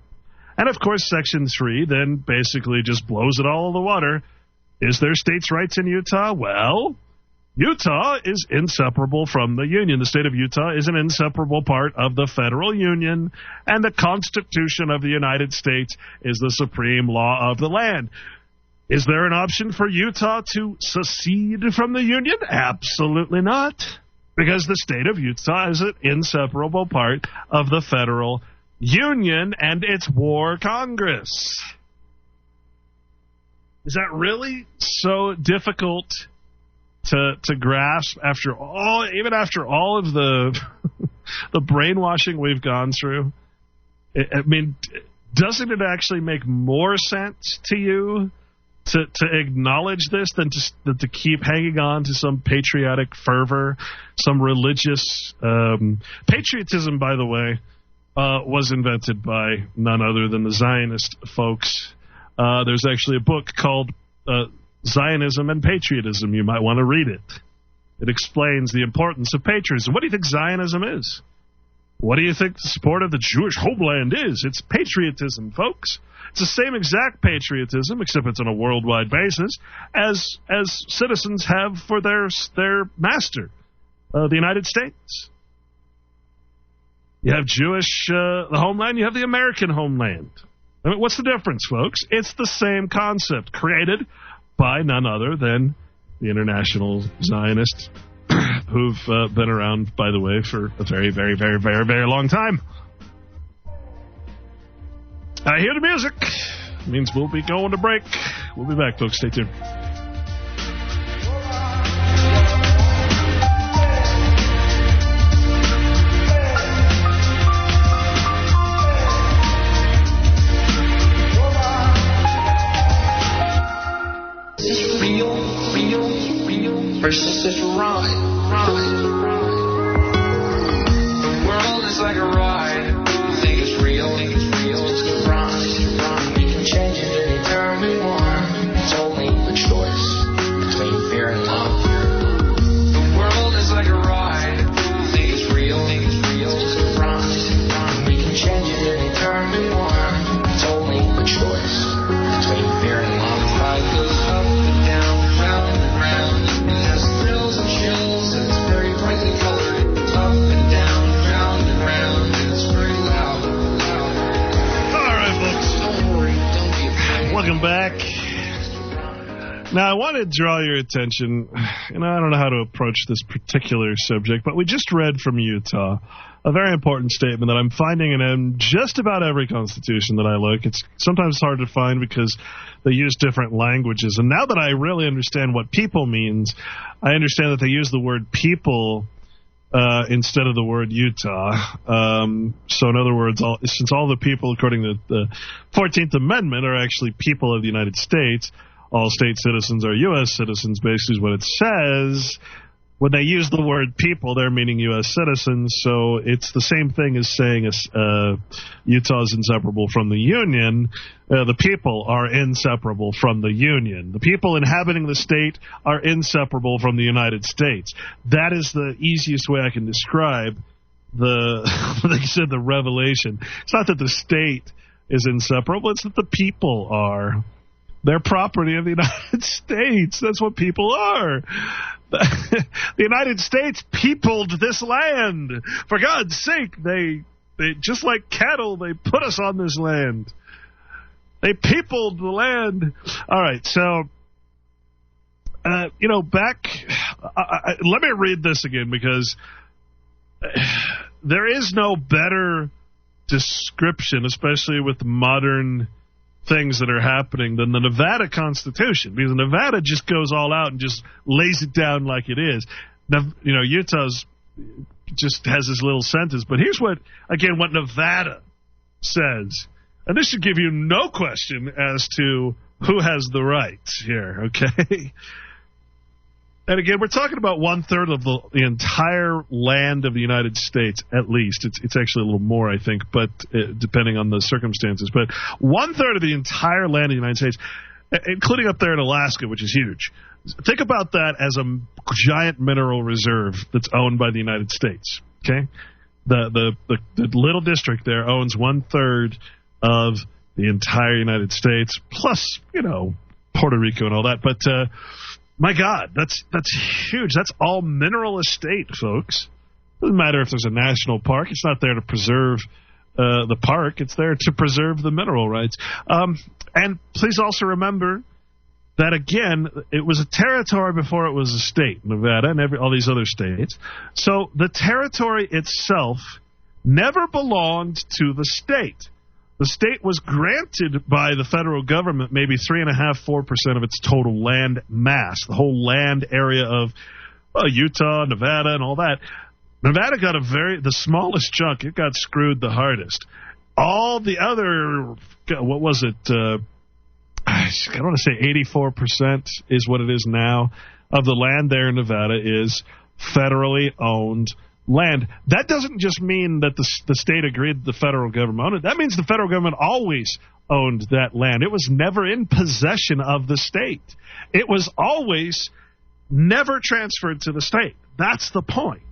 And, of course, Section 3 then basically just blows it all in the water. Is there states' rights in Utah? Well, Utah is inseparable from the Union. The state of Utah is an inseparable part of the federal union, and the Constitution of the United States is the supreme law of the land. Is there an option for Utah to secede from the Union? Absolutely not, because the state of Utah is an inseparable part of the federal union and its war Congress. Is that really so difficult to grasp after all, even after all of the the brainwashing we've gone through? I mean, doesn't it actually make more sense to you to acknowledge this than to keep hanging on to some patriotic fervor, some religious patriotism? By the way, was invented by none other than the Zionist folks. There's actually a book called Zionism and Patriotism. You might want to read it. It explains the importance of patriotism. What do you think Zionism is? What do you think the support of the Jewish homeland is? It's patriotism, folks. It's the same exact patriotism, except it's on a worldwide basis, as citizens have for their master, the United States. You have Jewish the homeland, you have the American homeland. I mean, what's the difference, folks? It's the same concept, created by none other than the International Zionists, who've been around, by the way, for a very, very, very, very, very long time. I hear the music. It means we'll be going to break. We'll be back, folks. Stay tuned. Versus this ride. The world is like a ride. You think it's real, it's a ride. You can change it any turn we want. It's only a choice between fear and love. The world is like a ride. You think it's real, it's a ride. We can change it any turn we want. It's only a choice between fear and love. Life goes up and down, round and round. Chills, and it's very brightly colored, up and down, round and round, and it's very loud. All right, folks. Don't worry, don't be afraid. Welcome back. Now, I want to draw your attention, and I don't know how to approach this particular subject, but we just read from Utah a very important statement that I'm finding in just about every constitution that I look. It's sometimes hard to find because they use different languages. And now that I really understand what people means, I understand that they use the word people instead of the word Utah. So in other words, since all the people, according to the 14th Amendment, are actually people of the United States, all state citizens are U.S. citizens, basically is what it says. When they use the word people, they're meaning U.S. citizens, so it's the same thing as saying Utah is inseparable from the Union. The people are inseparable from the Union. The people inhabiting the state are inseparable from the United States. That is the easiest way I can describe like you said, the revelation. It's not that the state is inseparable, it's that the people are. They're property of the United States. That's what people are. The United States peopled this land. For God's sake, they just like cattle, they put us on this land. They peopled the land. All right, so, back let me read this again, because there is no better description, especially with modern things that are happening, than the Nevada Constitution, because Nevada just goes all out and just lays it down like it is. Now, Utah's just has this little sentence, but here's what Nevada says, and this should give you no question as to who has the rights here, okay? And again, we're talking about 1/3 of the entire land of the United States, at least. It's actually a little more, I think, but depending on the circumstances. But 1/3 of the entire land of the United States, including up there in Alaska, which is huge. Think about that as a giant mineral reserve that's owned by the United States. Okay, the little district there owns 1/3 of the entire United States, plus Puerto Rico and all that. But my God, that's huge. That's all mineral estate, folks. Doesn't matter if there's a national park. It's not there to preserve the park. It's there to preserve the mineral rights. And please also remember that, again, it was a territory before it was a state, Nevada and all these other states. So the territory itself never belonged to the state. The state was granted by the federal government maybe 3.5–4% of its total land mass, the whole land area of Utah, Nevada, and all that. Nevada got the smallest chunk. It got screwed the hardest. All the other, what was it? I want to say 84% is what it is now of the land there in Nevada is federally owned land. That doesn't just mean that the state agreed the federal government owned it. That means the federal government always owned that land. It was never in possession of the state. It was always never transferred to the state. That's the point.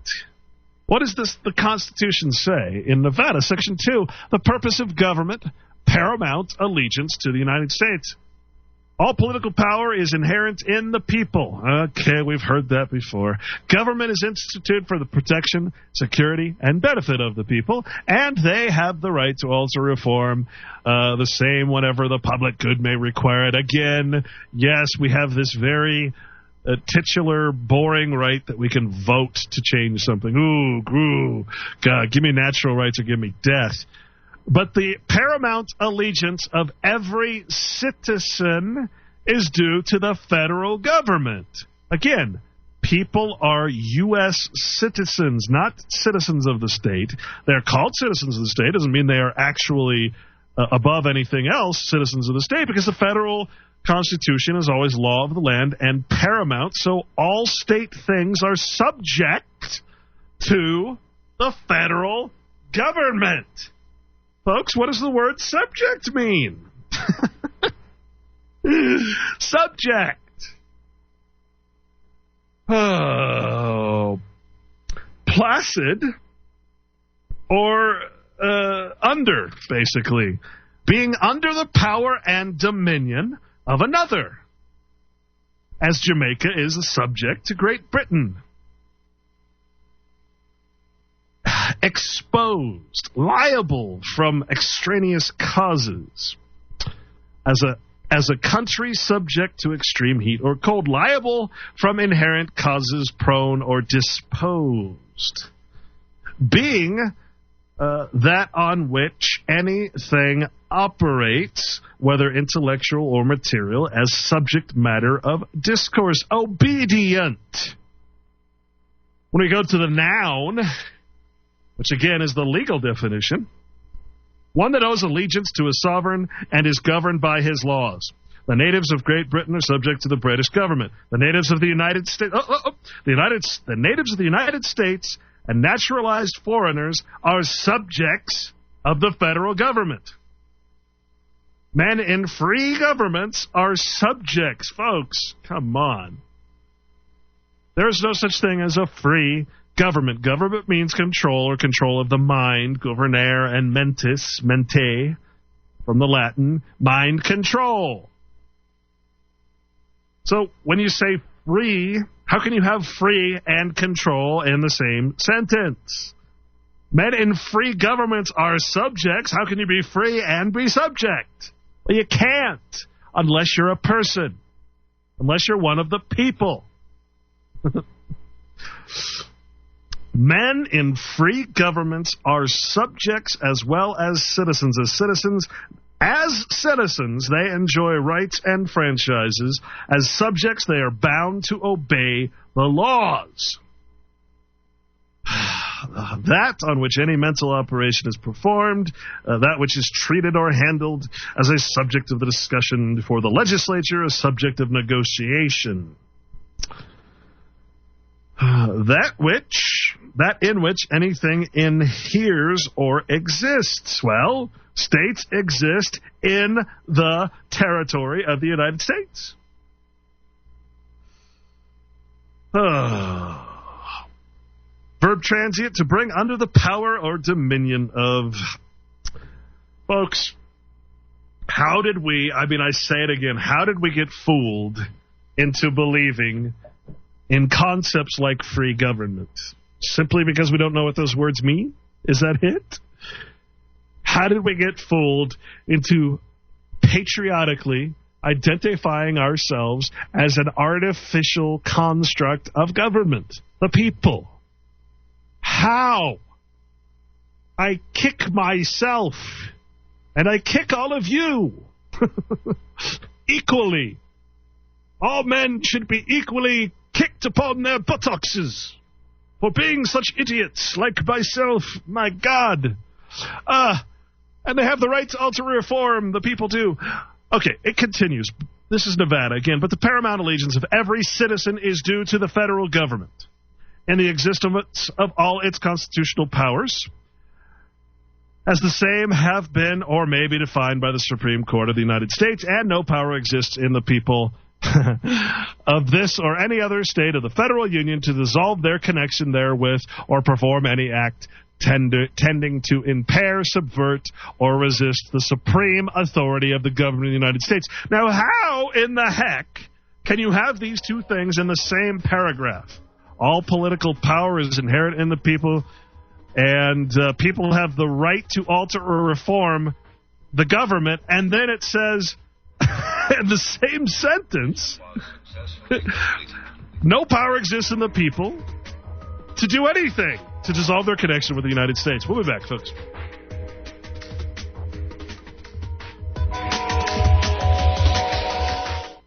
What does the Constitution say in Nevada? Section 2, the purpose of government, paramount allegiance to the United States. All political power is inherent in the people. Okay, we've heard that before. Government is instituted for the protection, security, and benefit of the people, and they have the right to also reform the same whenever the public good may require it. Again, yes, we have this very titular, boring right that we can vote to change something. Ooh, God, give me natural rights or give me death. But the paramount allegiance of every citizen is due to the federal government. Again, people are U.S. citizens, not citizens of the state. They're called citizens of the state. Doesn't mean they are actually above anything else citizens of the state, because the federal Constitution is always law of the land and paramount, so all state things are subject to the federal government. Folks, what does the word subject mean? Subject. Oh. Placid or under, basically. Being under the power and dominion of another, as Jamaica is a subject to Great Britain. Exposed, liable from extraneous causes, as a country subject to extreme heat or cold, liable from inherent causes, prone or disposed. Being that on which anything operates, whether intellectual or material, as subject matter of discourse. Obedient. When we go to the noun, which again is the legal definition, one that owes allegiance to a sovereign and is governed by his laws. The natives of Great Britain are subject to the British government. The natives of the United States, the natives of the United States and naturalized foreigners are subjects of the federal government. Men in free governments are subjects. Folks, come on. There is no such thing as a free government. Government means control or control of the mind, governare and mentis, mente, from the Latin, mind control. So when you say free, how can you have free and control in the same sentence? Men in free governments are subjects. How can you be free and be subject? Well, you can't unless you're a person, unless you're one of the people. Men in free governments are subjects as well as citizens. As citizens, they enjoy rights and franchises. As subjects, they are bound to obey the laws. That on which any mental operation is performed, that which is treated or handled as a subject of the discussion before the legislature, a subject of negotiation. That in which anything inheres or exists. Well, states exist in the territory of the United States. Verb transient, to bring under the power or dominion of. Folks, how did we, I say it again, how did we get fooled into believing in concepts like free government? Simply because we don't know what those words mean? Is that it? How did we get fooled into patriotically identifying ourselves as an artificial construct of government? The people. How? I kick myself, and I kick all of you equally. All men should be equally kicked upon their buttocks for being such idiots like myself. My God. And they have the right to alter or reform. The people do. Okay, it continues. This is Nevada again. But the paramount allegiance of every citizen is due to the federal government and the existence of all its constitutional powers, as the same have been or may be defined by the Supreme Court of the United States, and no power exists in the people of this or any other state of the federal union to dissolve their connection therewith or perform any act tending to impair, subvert, or resist the supreme authority of the government of the United States. Now, how in the heck can you have these two things in the same paragraph? All political power is inherent in the people, and people have the right to alter or reform the government, and then it says in the same sentence, no power exists in the people to do anything to dissolve their connection with the United States. We'll be back, folks.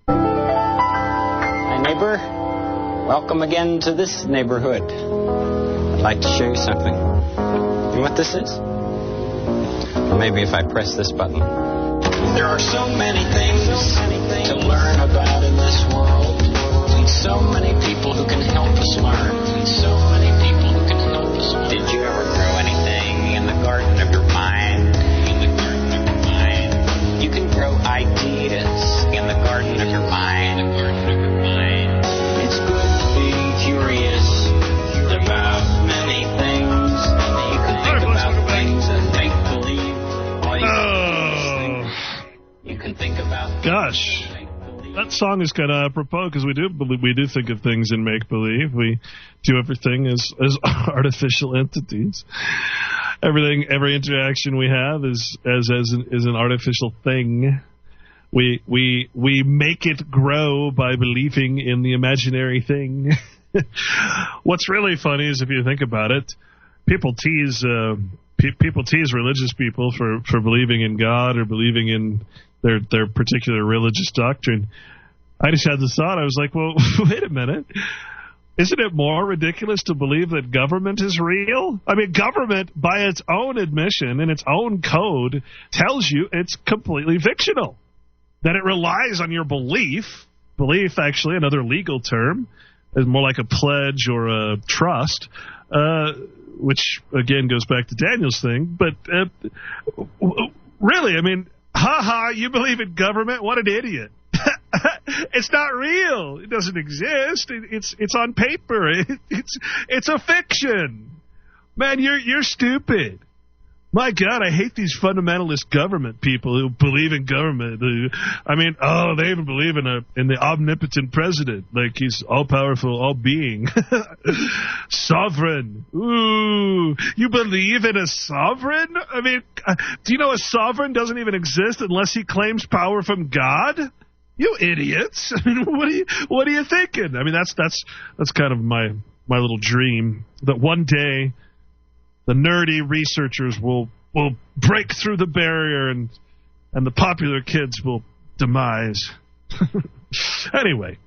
Hi, neighbor. Welcome again to this neighborhood. I'd like to show you something. You know what this is? Or maybe if I press this button. There are so many things to learn about in this world. And so many people who can help us learn. And so many people who can help us learn. Did you ever grow anything in the garden of your mind? In the garden of your mind. You can grow ideas in the garden of your mind. In the garden of your mind. It's good to be curious about many things. You can think about things and make believe. All you can think about. Gosh, that song is kind of apropos because we do think of things in make believe. We do everything as artificial entities. Every interaction we have is an artificial thing. We make it grow by believing in the imaginary thing. What's really funny is if you think about it, people tease religious people for believing in God or believing in their particular religious doctrine. I just had this thought. I was like, well, wait a minute. Isn't it more ridiculous to believe that government is real? I mean, government, by its own admission and its own code, tells you it's completely fictional. That it relies on your belief. Belief, actually, another legal term, is more like a pledge or a trust, which, again, goes back to Daniel's thing. But really, I mean, you believe in government? What an idiot. It's not real. It doesn't exist. It's on paper. It's a fiction. Man, you're stupid. My God, I hate these fundamentalist government people who believe in government. They even believe in the omnipotent president, like he's all-powerful, all-being. Sovereign. Ooh, you believe in a sovereign? I mean, do you know a sovereign doesn't even exist unless he claims power from God? You idiots! I mean, what are you thinking? I mean, that's kind of my my little dream that one day the nerdy researchers will break through the barrier and the popular kids will demise. Anyway,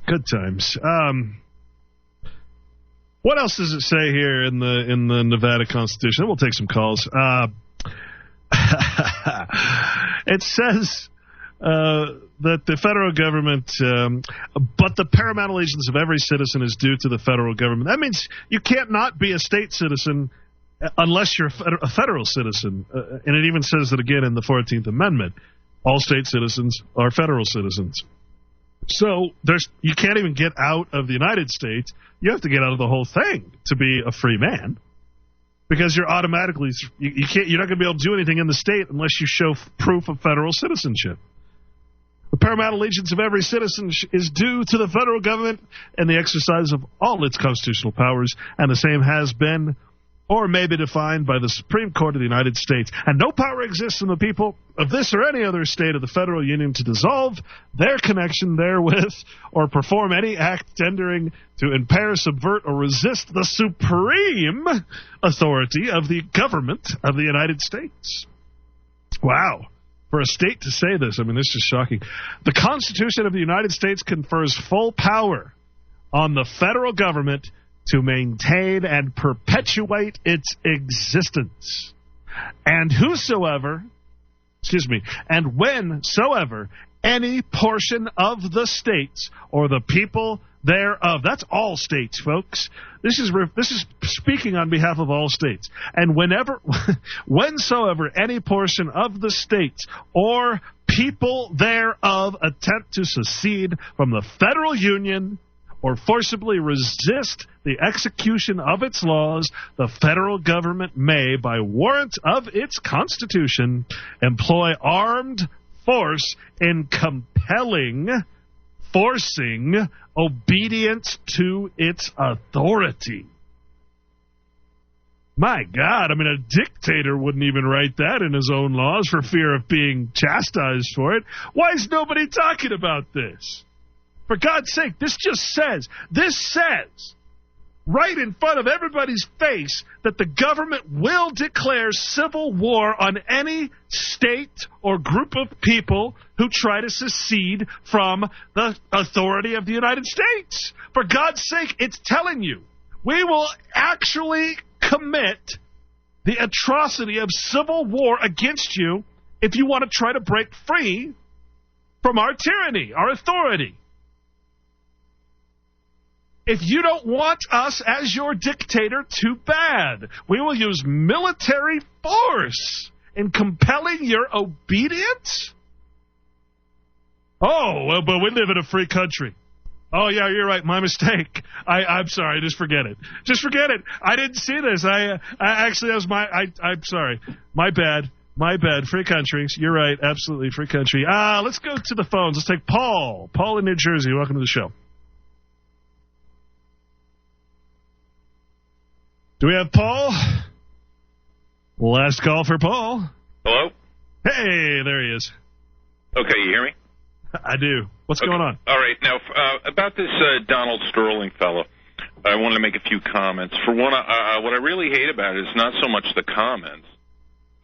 good times. What else does it say here in the Nevada Constitution? We'll take some calls. It says that the federal government, but the paramount allegiance of every citizen is due to the federal government. That means you can't not be a state citizen unless you're a federal citizen. And it even says that again in the 14th Amendment. All state citizens are federal citizens. So you can't even get out of the United States. You have to get out of the whole thing to be a free man, because you're automatically you're not going to be able to do anything in the state unless you show proof of federal citizenship. The paramount allegiance of every citizen is due to the federal government and the exercise of all its constitutional powers, and the same has been or may be defined by the Supreme Court of the United States. And no power exists in the people of this or any other state of the federal union to dissolve their connection therewith or perform any act tendering to impair, subvert, or resist the supreme authority of the government of the United States. Wow. For a state to say this, I mean, this is shocking. The Constitution of the United States confers full power on the federal government to maintain and perpetuate its existence. And whensoever any portion of the states or the people thereof. That's all states, folks. This is speaking on behalf of all states. And whensoever any portion of the states or people thereof attempt to secede from the federal union or forcibly resist the execution of its laws, the federal government may, by warrant of its Constitution, employ armed force in forcing obedience to its authority. My God, I mean, a dictator wouldn't even write that in his own laws for fear of being chastised for it. Why is nobody talking about this? For God's sake, this says right in front of everybody's face that the government will declare civil war on any state or group of people who try to secede from the authority of the United States. For God's sake, it's telling you, we will actually commit the atrocity of civil war against you if you want to try to break free from our tyranny, our authority. If you don't want us as your dictator, too bad. We will use military force in compelling your obedience? Oh, well, but we live in a free country. Oh, yeah, you're right. My mistake. I'm sorry. Just forget it. Just forget it. I didn't see this. I'm sorry. My bad. My bad. Free countries. You're right. Absolutely. Free country. Let's go to the phones. Let's take Paul. Paul in New Jersey. Welcome to the show. Do we have Paul? Last call for Paul. Hello? Hey, there he is. Okay, you hear me? I do. What's going on? All right. Now, about this Donald Sterling fellow, I wanted to make a few comments. For one, what I really hate about it is not so much the comments,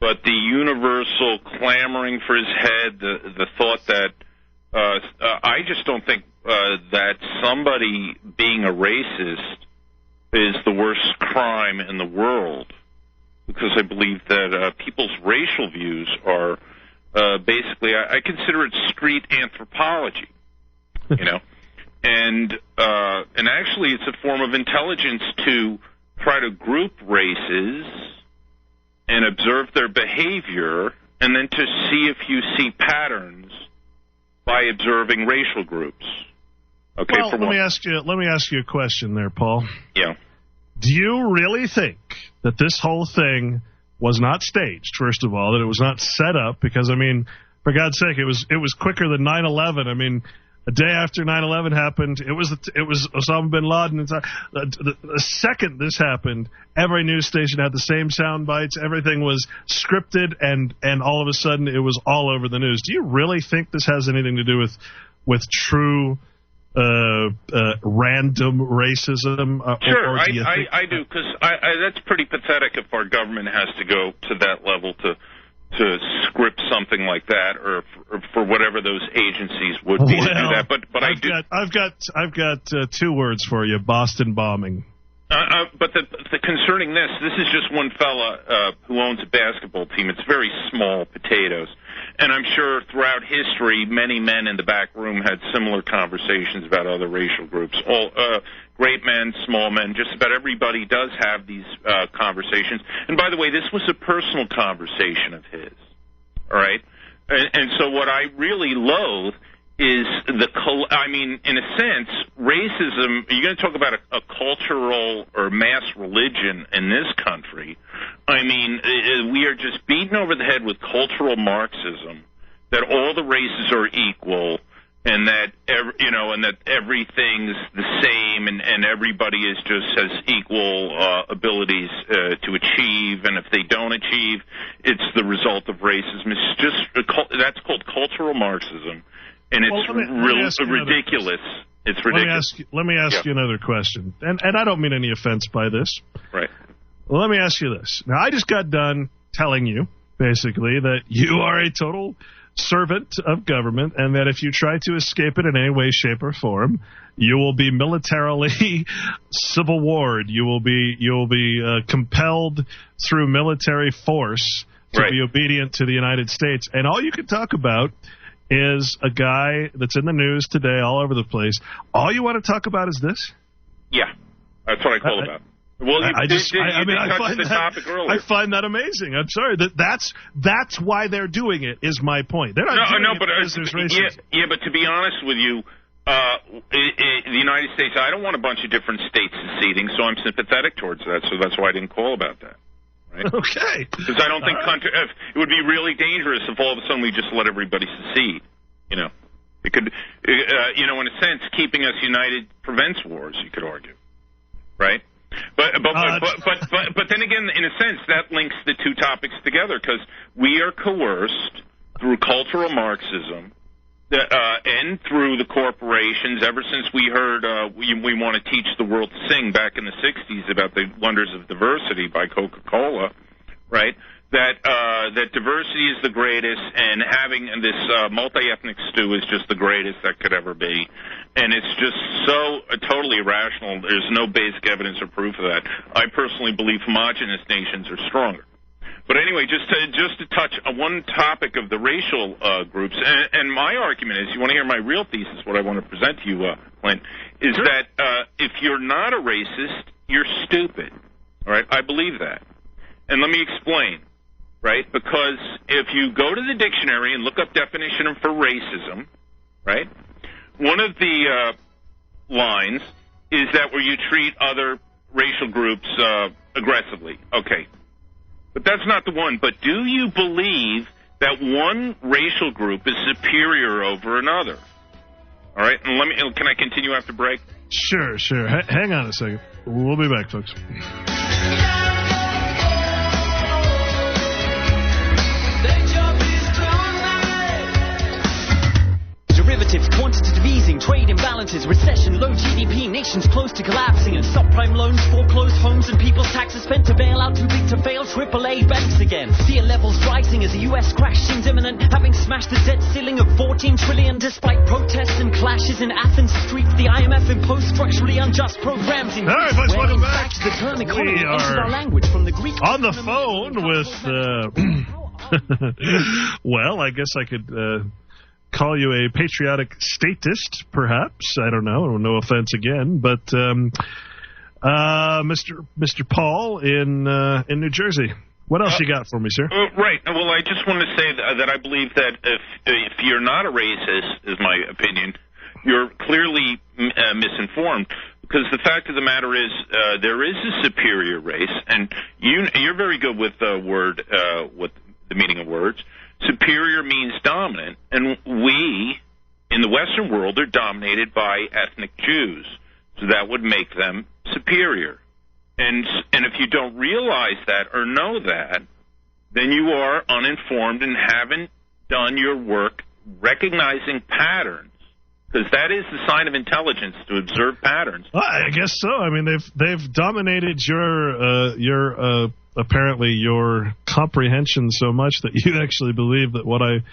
but the universal clamoring for his head, the thought that I just don't think that somebody being a racist is the worst crime in the world, because I believe that people's racial views are basically, I consider it street anthropology, you know, and actually it's a form of intelligence to try to group races and observe their behavior, and then to see if you see patterns by observing racial groups. Okay, well, let me ask you a question there, Paul. Yeah. Do you really think that this whole thing was not staged, first of all, that it was not set up? Because, I mean, for God's sake, it was quicker than 9/11. I mean, a day after 9/11 happened, it was Osama bin Laden. The second this happened, every news station had the same sound bites. Everything was scripted, and all of a sudden it was all over the news. Do you really think this has anything to do with true random racism? Sure, or do you think I do, because that's pretty pathetic if our government has to go to that level to script something like that, or for whatever those agencies would be to do that. But I've got 2 words for you: Boston bombing. But the concerning this is just one fella who owns a basketball team. It's very small potatoes. And I'm sure throughout history, many men in the back room had similar conversations about other racial groups. All great men, small men, just about everybody does have these conversations. And by the way, this was a personal conversation of his. All right? And so what I really loathe is in a sense, racism, you're going to talk about a cultural or mass religion in this country. I mean, we are just beaten over the head with cultural Marxism, that all the races are equal, and that, and that everything's the same, and everybody has equal abilities to achieve, and if they don't achieve, it's the result of racism. It's just, that's called cultural Marxism. And it's ridiculous. It's ridiculous. Let me ask you another question. And I don't mean any offense by this. Right. Well, let me ask you this. Now, I just got done telling you, basically, that you are a total servant of government, and that if you try to escape it in any way, shape, or form, you will be militarily civil warred. You will be compelled through military force to be obedient to the United States. And all you can talk about is a guy that's in the news today all over the place. All you want to talk about is this? Yeah, that's what I called about. Well, I find that amazing. I'm sorry. That's why they're doing it, is my point. They're not doing it because there's racism. Yeah, but to be honest with you, the United States, I don't want a bunch of different states seceding, so I'm sympathetic towards that, so that's why I didn't call about that. Right? Okay. Because I don't think it would be really dangerous if all of a sudden we just let everybody secede. It could, in a sense, keeping us united prevents wars. You could argue, right? But then again, in a sense, that links the two topics together, because we are coerced through cultural Marxism and through the corporations. Ever since we heard we want to teach the world to sing back in the 60s about the wonders of diversity by Coca-Cola, right? That diversity is the greatest, and having this multi-ethnic stew is just the greatest that could ever be. And it's just so totally irrational. There's no basic evidence or proof of that. I personally believe homogenous nations are stronger. But anyway, just to touch on one topic of the racial groups, and my argument is, you want to hear my real thesis, what I want to present to you, Clint, is that if you're not a racist, you're stupid. All right? I believe that. And let me explain. Right? Because if you go to the dictionary and look up definition for racism, right, one of the lines is that where you treat other racial groups aggressively. Okay. But that's not the one. But do you believe that one racial group is superior over another? All right? And can I continue after break? Sure. Hang on a second. We'll be back, folks. Derivatives, quantitative easing, trade imbalances, recession, low GDP, nations close to collapsing, and subprime loans, foreclosed homes, and people's taxes spent to bail out too big to fail AAA banks again. Fear levels rising as the US crash seems imminent, having smashed the debt ceiling of 14 trillion despite protests and clashes in Athens streets. The IMF imposed structurally unjust programs in All right, folks, welcome back. The term economy We entered are our language from the Greek on the phone with well, I guess I could call you a patriotic statist, perhaps. I don't know. No offense again, but Mr. Paul in New Jersey. What else you got for me, sir? Right. Well, I just want to say that I believe that if you're not a racist, is my opinion, you're clearly misinformed. Because the fact of the matter is, there is a superior race, and you're very good with with the meaning of words. Superior means dominant, and we, in the Western world, are dominated by ethnic Jews, so that would make them superior. And if you don't realize that or know that, then you are uninformed and haven't done your work recognizing patterns because that is the sign of intelligence, to observe patterns. Well, I guess so. I mean, they've dominated your apparently your comprehension so much that you actually believe that what I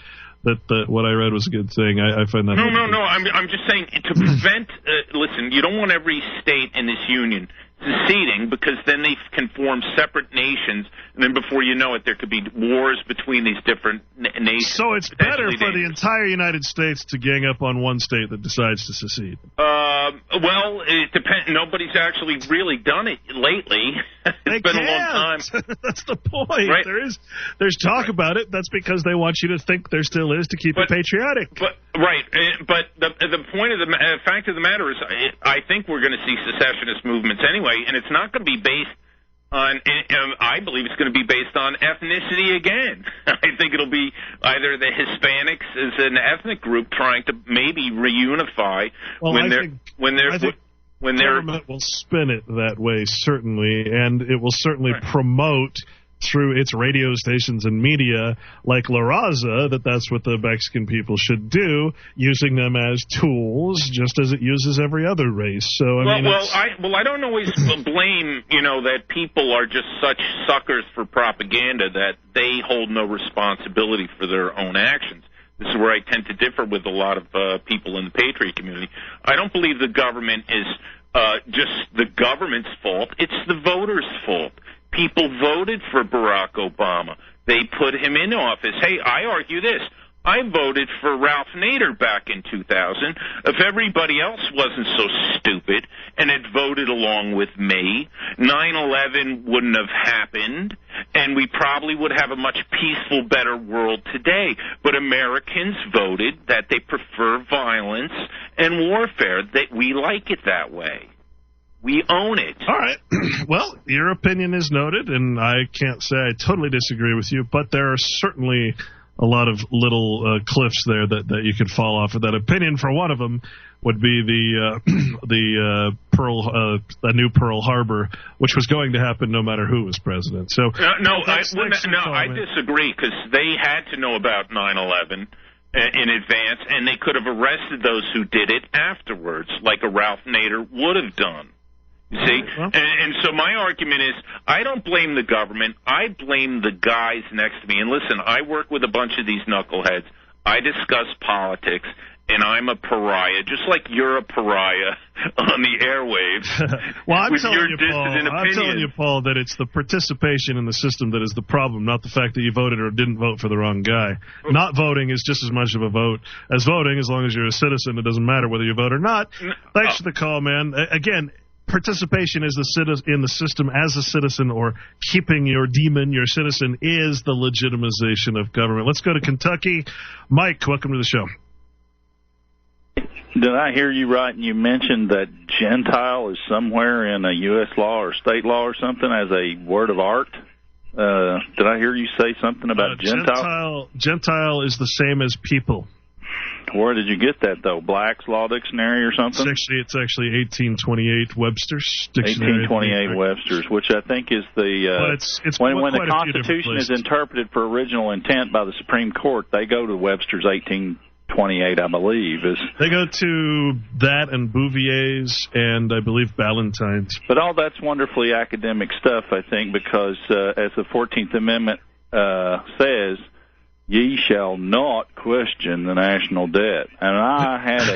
read was a good thing. I find that. No. I'm just saying, to prevent. Listen, you don't want every state in this union seceding, because then they can form separate nations, and then before you know it, there could be wars between these different nations. So it's better for the entire United States to gang up on one state that decides to secede. Well, it depends. Nobody's actually really done it lately. It's been a long time. That's the point. Right. There's talk about it. That's because they want you to think there still is, to keep it patriotic. Right. But the point of the fact of the matter is, I think we're going to see secessionist movements anyway, and it's not going to be based on, I believe it's going to be based on ethnicity again. I think it'll be either the Hispanics as an ethnic group trying to maybe reunify when government will spin it that way, certainly, and it will certainly promote through its radio stations and media, like La Raza, that's what the Mexican people should do, using them as tools, just as it uses every other race. So I don't always blame, that people are just such suckers for propaganda that they hold no responsibility for their own actions. This is where I tend to differ with a lot of people in the Patriot community. I don't believe the government is just the government's fault. It's the voters' fault. People voted for Barack Obama. They put him in office. Hey, I argue this. I voted for Ralph Nader back in 2000. If everybody else wasn't so stupid and had voted along with me, 9/11 wouldn't have happened, and we probably would have a much peaceful, better world today. But Americans voted that they prefer violence and warfare, that we like it that way. We own it. All right. Well, your opinion is noted, and I can't say I totally disagree with you, but there are certainly a lot of little cliffs there that you could fall off of that opinion. For one of them would be the new Pearl Harbor, which was going to happen no matter who was president. So I disagree, because they had to know about 9/11 in advance, and they could have arrested those who did it afterwards, like a Ralph Nader would have done. You see? And so my argument is, I don't blame the government. I blame the guys next to me. And listen, I work with a bunch of these knuckleheads. I discuss politics, and I'm a pariah, just like you're a pariah on the airwaves. Well, I'm telling you, Paul, that it's the participation in the system that is the problem, not the fact that you voted or didn't vote for the wrong guy. Not voting is just as much of a vote as voting. As long as you're a citizen, it doesn't matter whether you vote or not. Thanks for the call, man. Again, participation in the system as a citizen, or keeping your demon, your citizen, is the legitimization of government. Let's go to Kentucky. Mike, welcome to the show. Did I hear you right? And you mentioned that Gentile is somewhere in a U.S. law or state law or something as a word of art? Did I hear you say something about Gentile? Gentile is the same as people. Where did you get that, though? Black's Law Dictionary or something? It's actually 1828 Webster's Dictionary. 1828 Webster's, which I think is the when the Constitution is interpreted for original intent by the Supreme Court, they go to Webster's 1828, I believe. They go to that and Bouvier's and I believe Ballantyne's. But all that's wonderfully academic stuff, I think, because as the 14th Amendment says, ye shall not question the national debt. And I had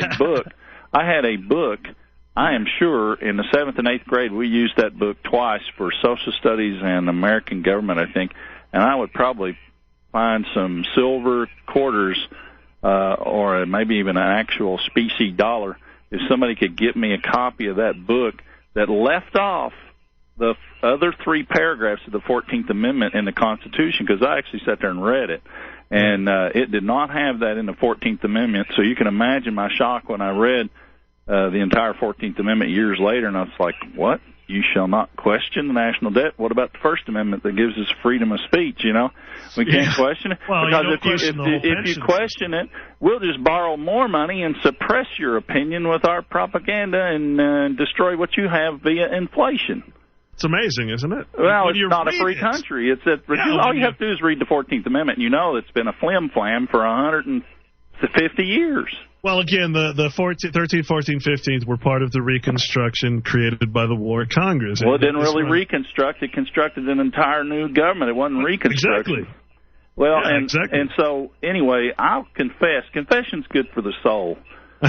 a book, I am sure, in the 7th and 8th grade, we used that book twice for social studies and American government, I think. And I would probably find some silver quarters or maybe even an actual specie dollar if somebody could get me a copy of that book that left off the other 3 paragraphs of the 14th Amendment in the Constitution, because I actually sat there and read it. And it did not have that in the 14th Amendment, so you can imagine my shock when I read the entire 14th Amendment years later, and I was like, what? You shall not question the national debt? What about the First Amendment that gives us freedom of speech, We can't question it. Well, because if you question it, we'll just borrow more money and suppress your opinion with our propaganda and destroy what you have via inflation. It's amazing, isn't it? Well, it's not a free country. All you have to do is read the 14th Amendment, and you know it's been a flim-flam for 150 years. Well, again, the 13th, 14th, 15th were part of the Reconstruction created by the War Congress. Well, it didn't really reconstruct. It constructed an entire new government. It wasn't reconstruction. Exactly. Well, Yeah, and exactly. and so anyway, I'll confess. Confession's good for the soul.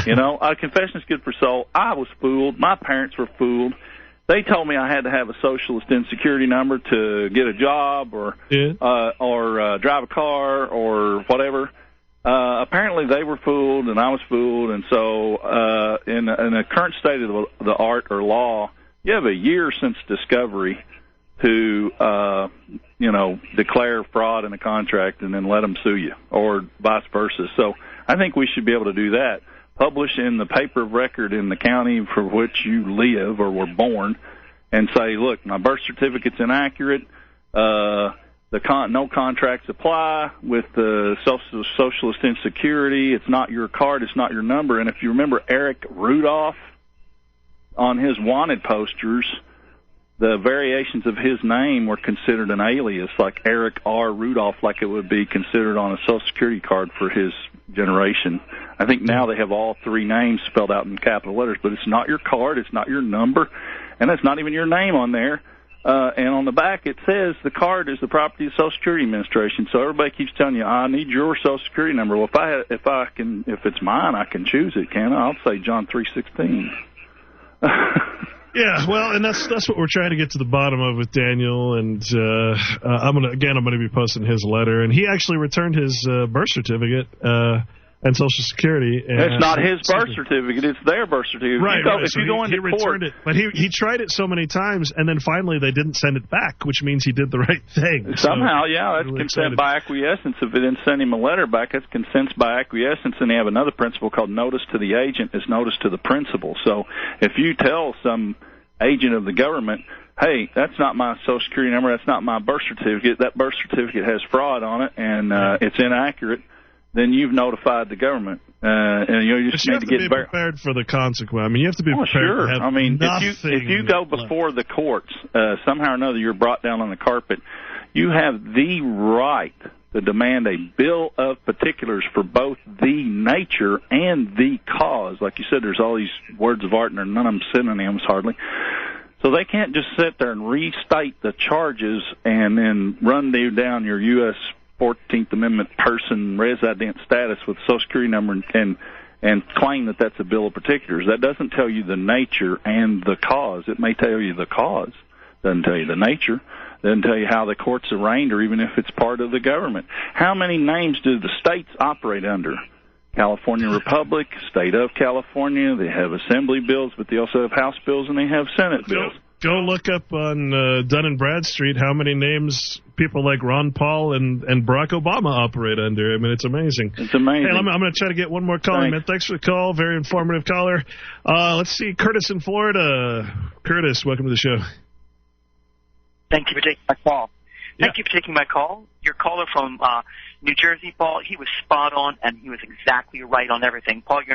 You know, confession's good for soul. I was fooled. My parents were fooled. They told me I had to have a socialist insecurity number to get a job or drive a car or whatever. Apparently they were fooled and I was fooled, and so in the current state of the art or law, you have a year since discovery to declare fraud in a contract and then let them sue you, or vice versa. So I think we should be able to do that. Publish in the paper of record in the county for which you live or were born, and say, look, my birth certificate's inaccurate. No contracts apply with the socialist insecurity. It's not your card. It's not your number. And if you remember Eric Rudolph, on his wanted posters, the variations of his name were considered an alias, like Eric R. Rudolph, like it would be considered on a Social Security card for his generation. I think now they have all three names spelled out in capital letters, but it's not your card. It's not your number. And it's not even your name on there. And on the back it says the card is the property of the Social Security Administration. So everybody keeps telling you, I need your Social Security number. Well, if it's mine, I can choose it, can I? I'll say John 3:16. Yeah, well, and that's what we're trying to get to the bottom of with Daniel, and I'm gonna be posting his letter, and he actually returned his birth certificate and Social Security. And it's not his birth certificate; it's their birth certificate. Right. If you go into court, but he tried it so many times, and then finally they didn't send it back, which means he did the right thing. Somehow, so, that's really consent by acquiescence. If they didn't send him a letter back, that's consent by acquiescence. And they have another principle called notice to the agent is notice to the principal. So if you tell some agent of the government, hey, that's not my Social Security number, that's not my birth certificate, that birth certificate has fraud on it, and it's inaccurate, then you've notified the government. And you just need to get prepared for the consequence. I mean, you have to be prepared. Sure. To have I mean, if you go before the courts, somehow or another, you're brought down on the carpet. You have the right to demand a bill of particulars for both the nature and the cause. Like you said, there's all these words of art, and none of them synonyms hardly. So they can't just sit there and restate the charges and then run down your U.S. 14th Amendment person resident status with Social Security number and claim that that's a bill of particulars. That doesn't tell you the nature and the cause. It may tell you the cause. Doesn't tell you the nature. Doesn't tell you how the court's arraigned or even if it's part of the government. How many names do the states operate under? California Republic, State of California. They have assembly bills, but they also have House bills and they have Senate bills. Go look up on Dun and Bradstreet how many names people like Ron Paul and Barack Obama operate under. I mean, it's amazing. It's amazing. Hey, I'm going to try to get one more caller, man. Thanks for the call. Very informative caller. Let's see. Curtis in Florida. Curtis, welcome to the show. Thank you for taking my call. Thank you for taking my call. Your caller from New Jersey, Paul, he was spot on, and he was exactly right on everything. Paul, you're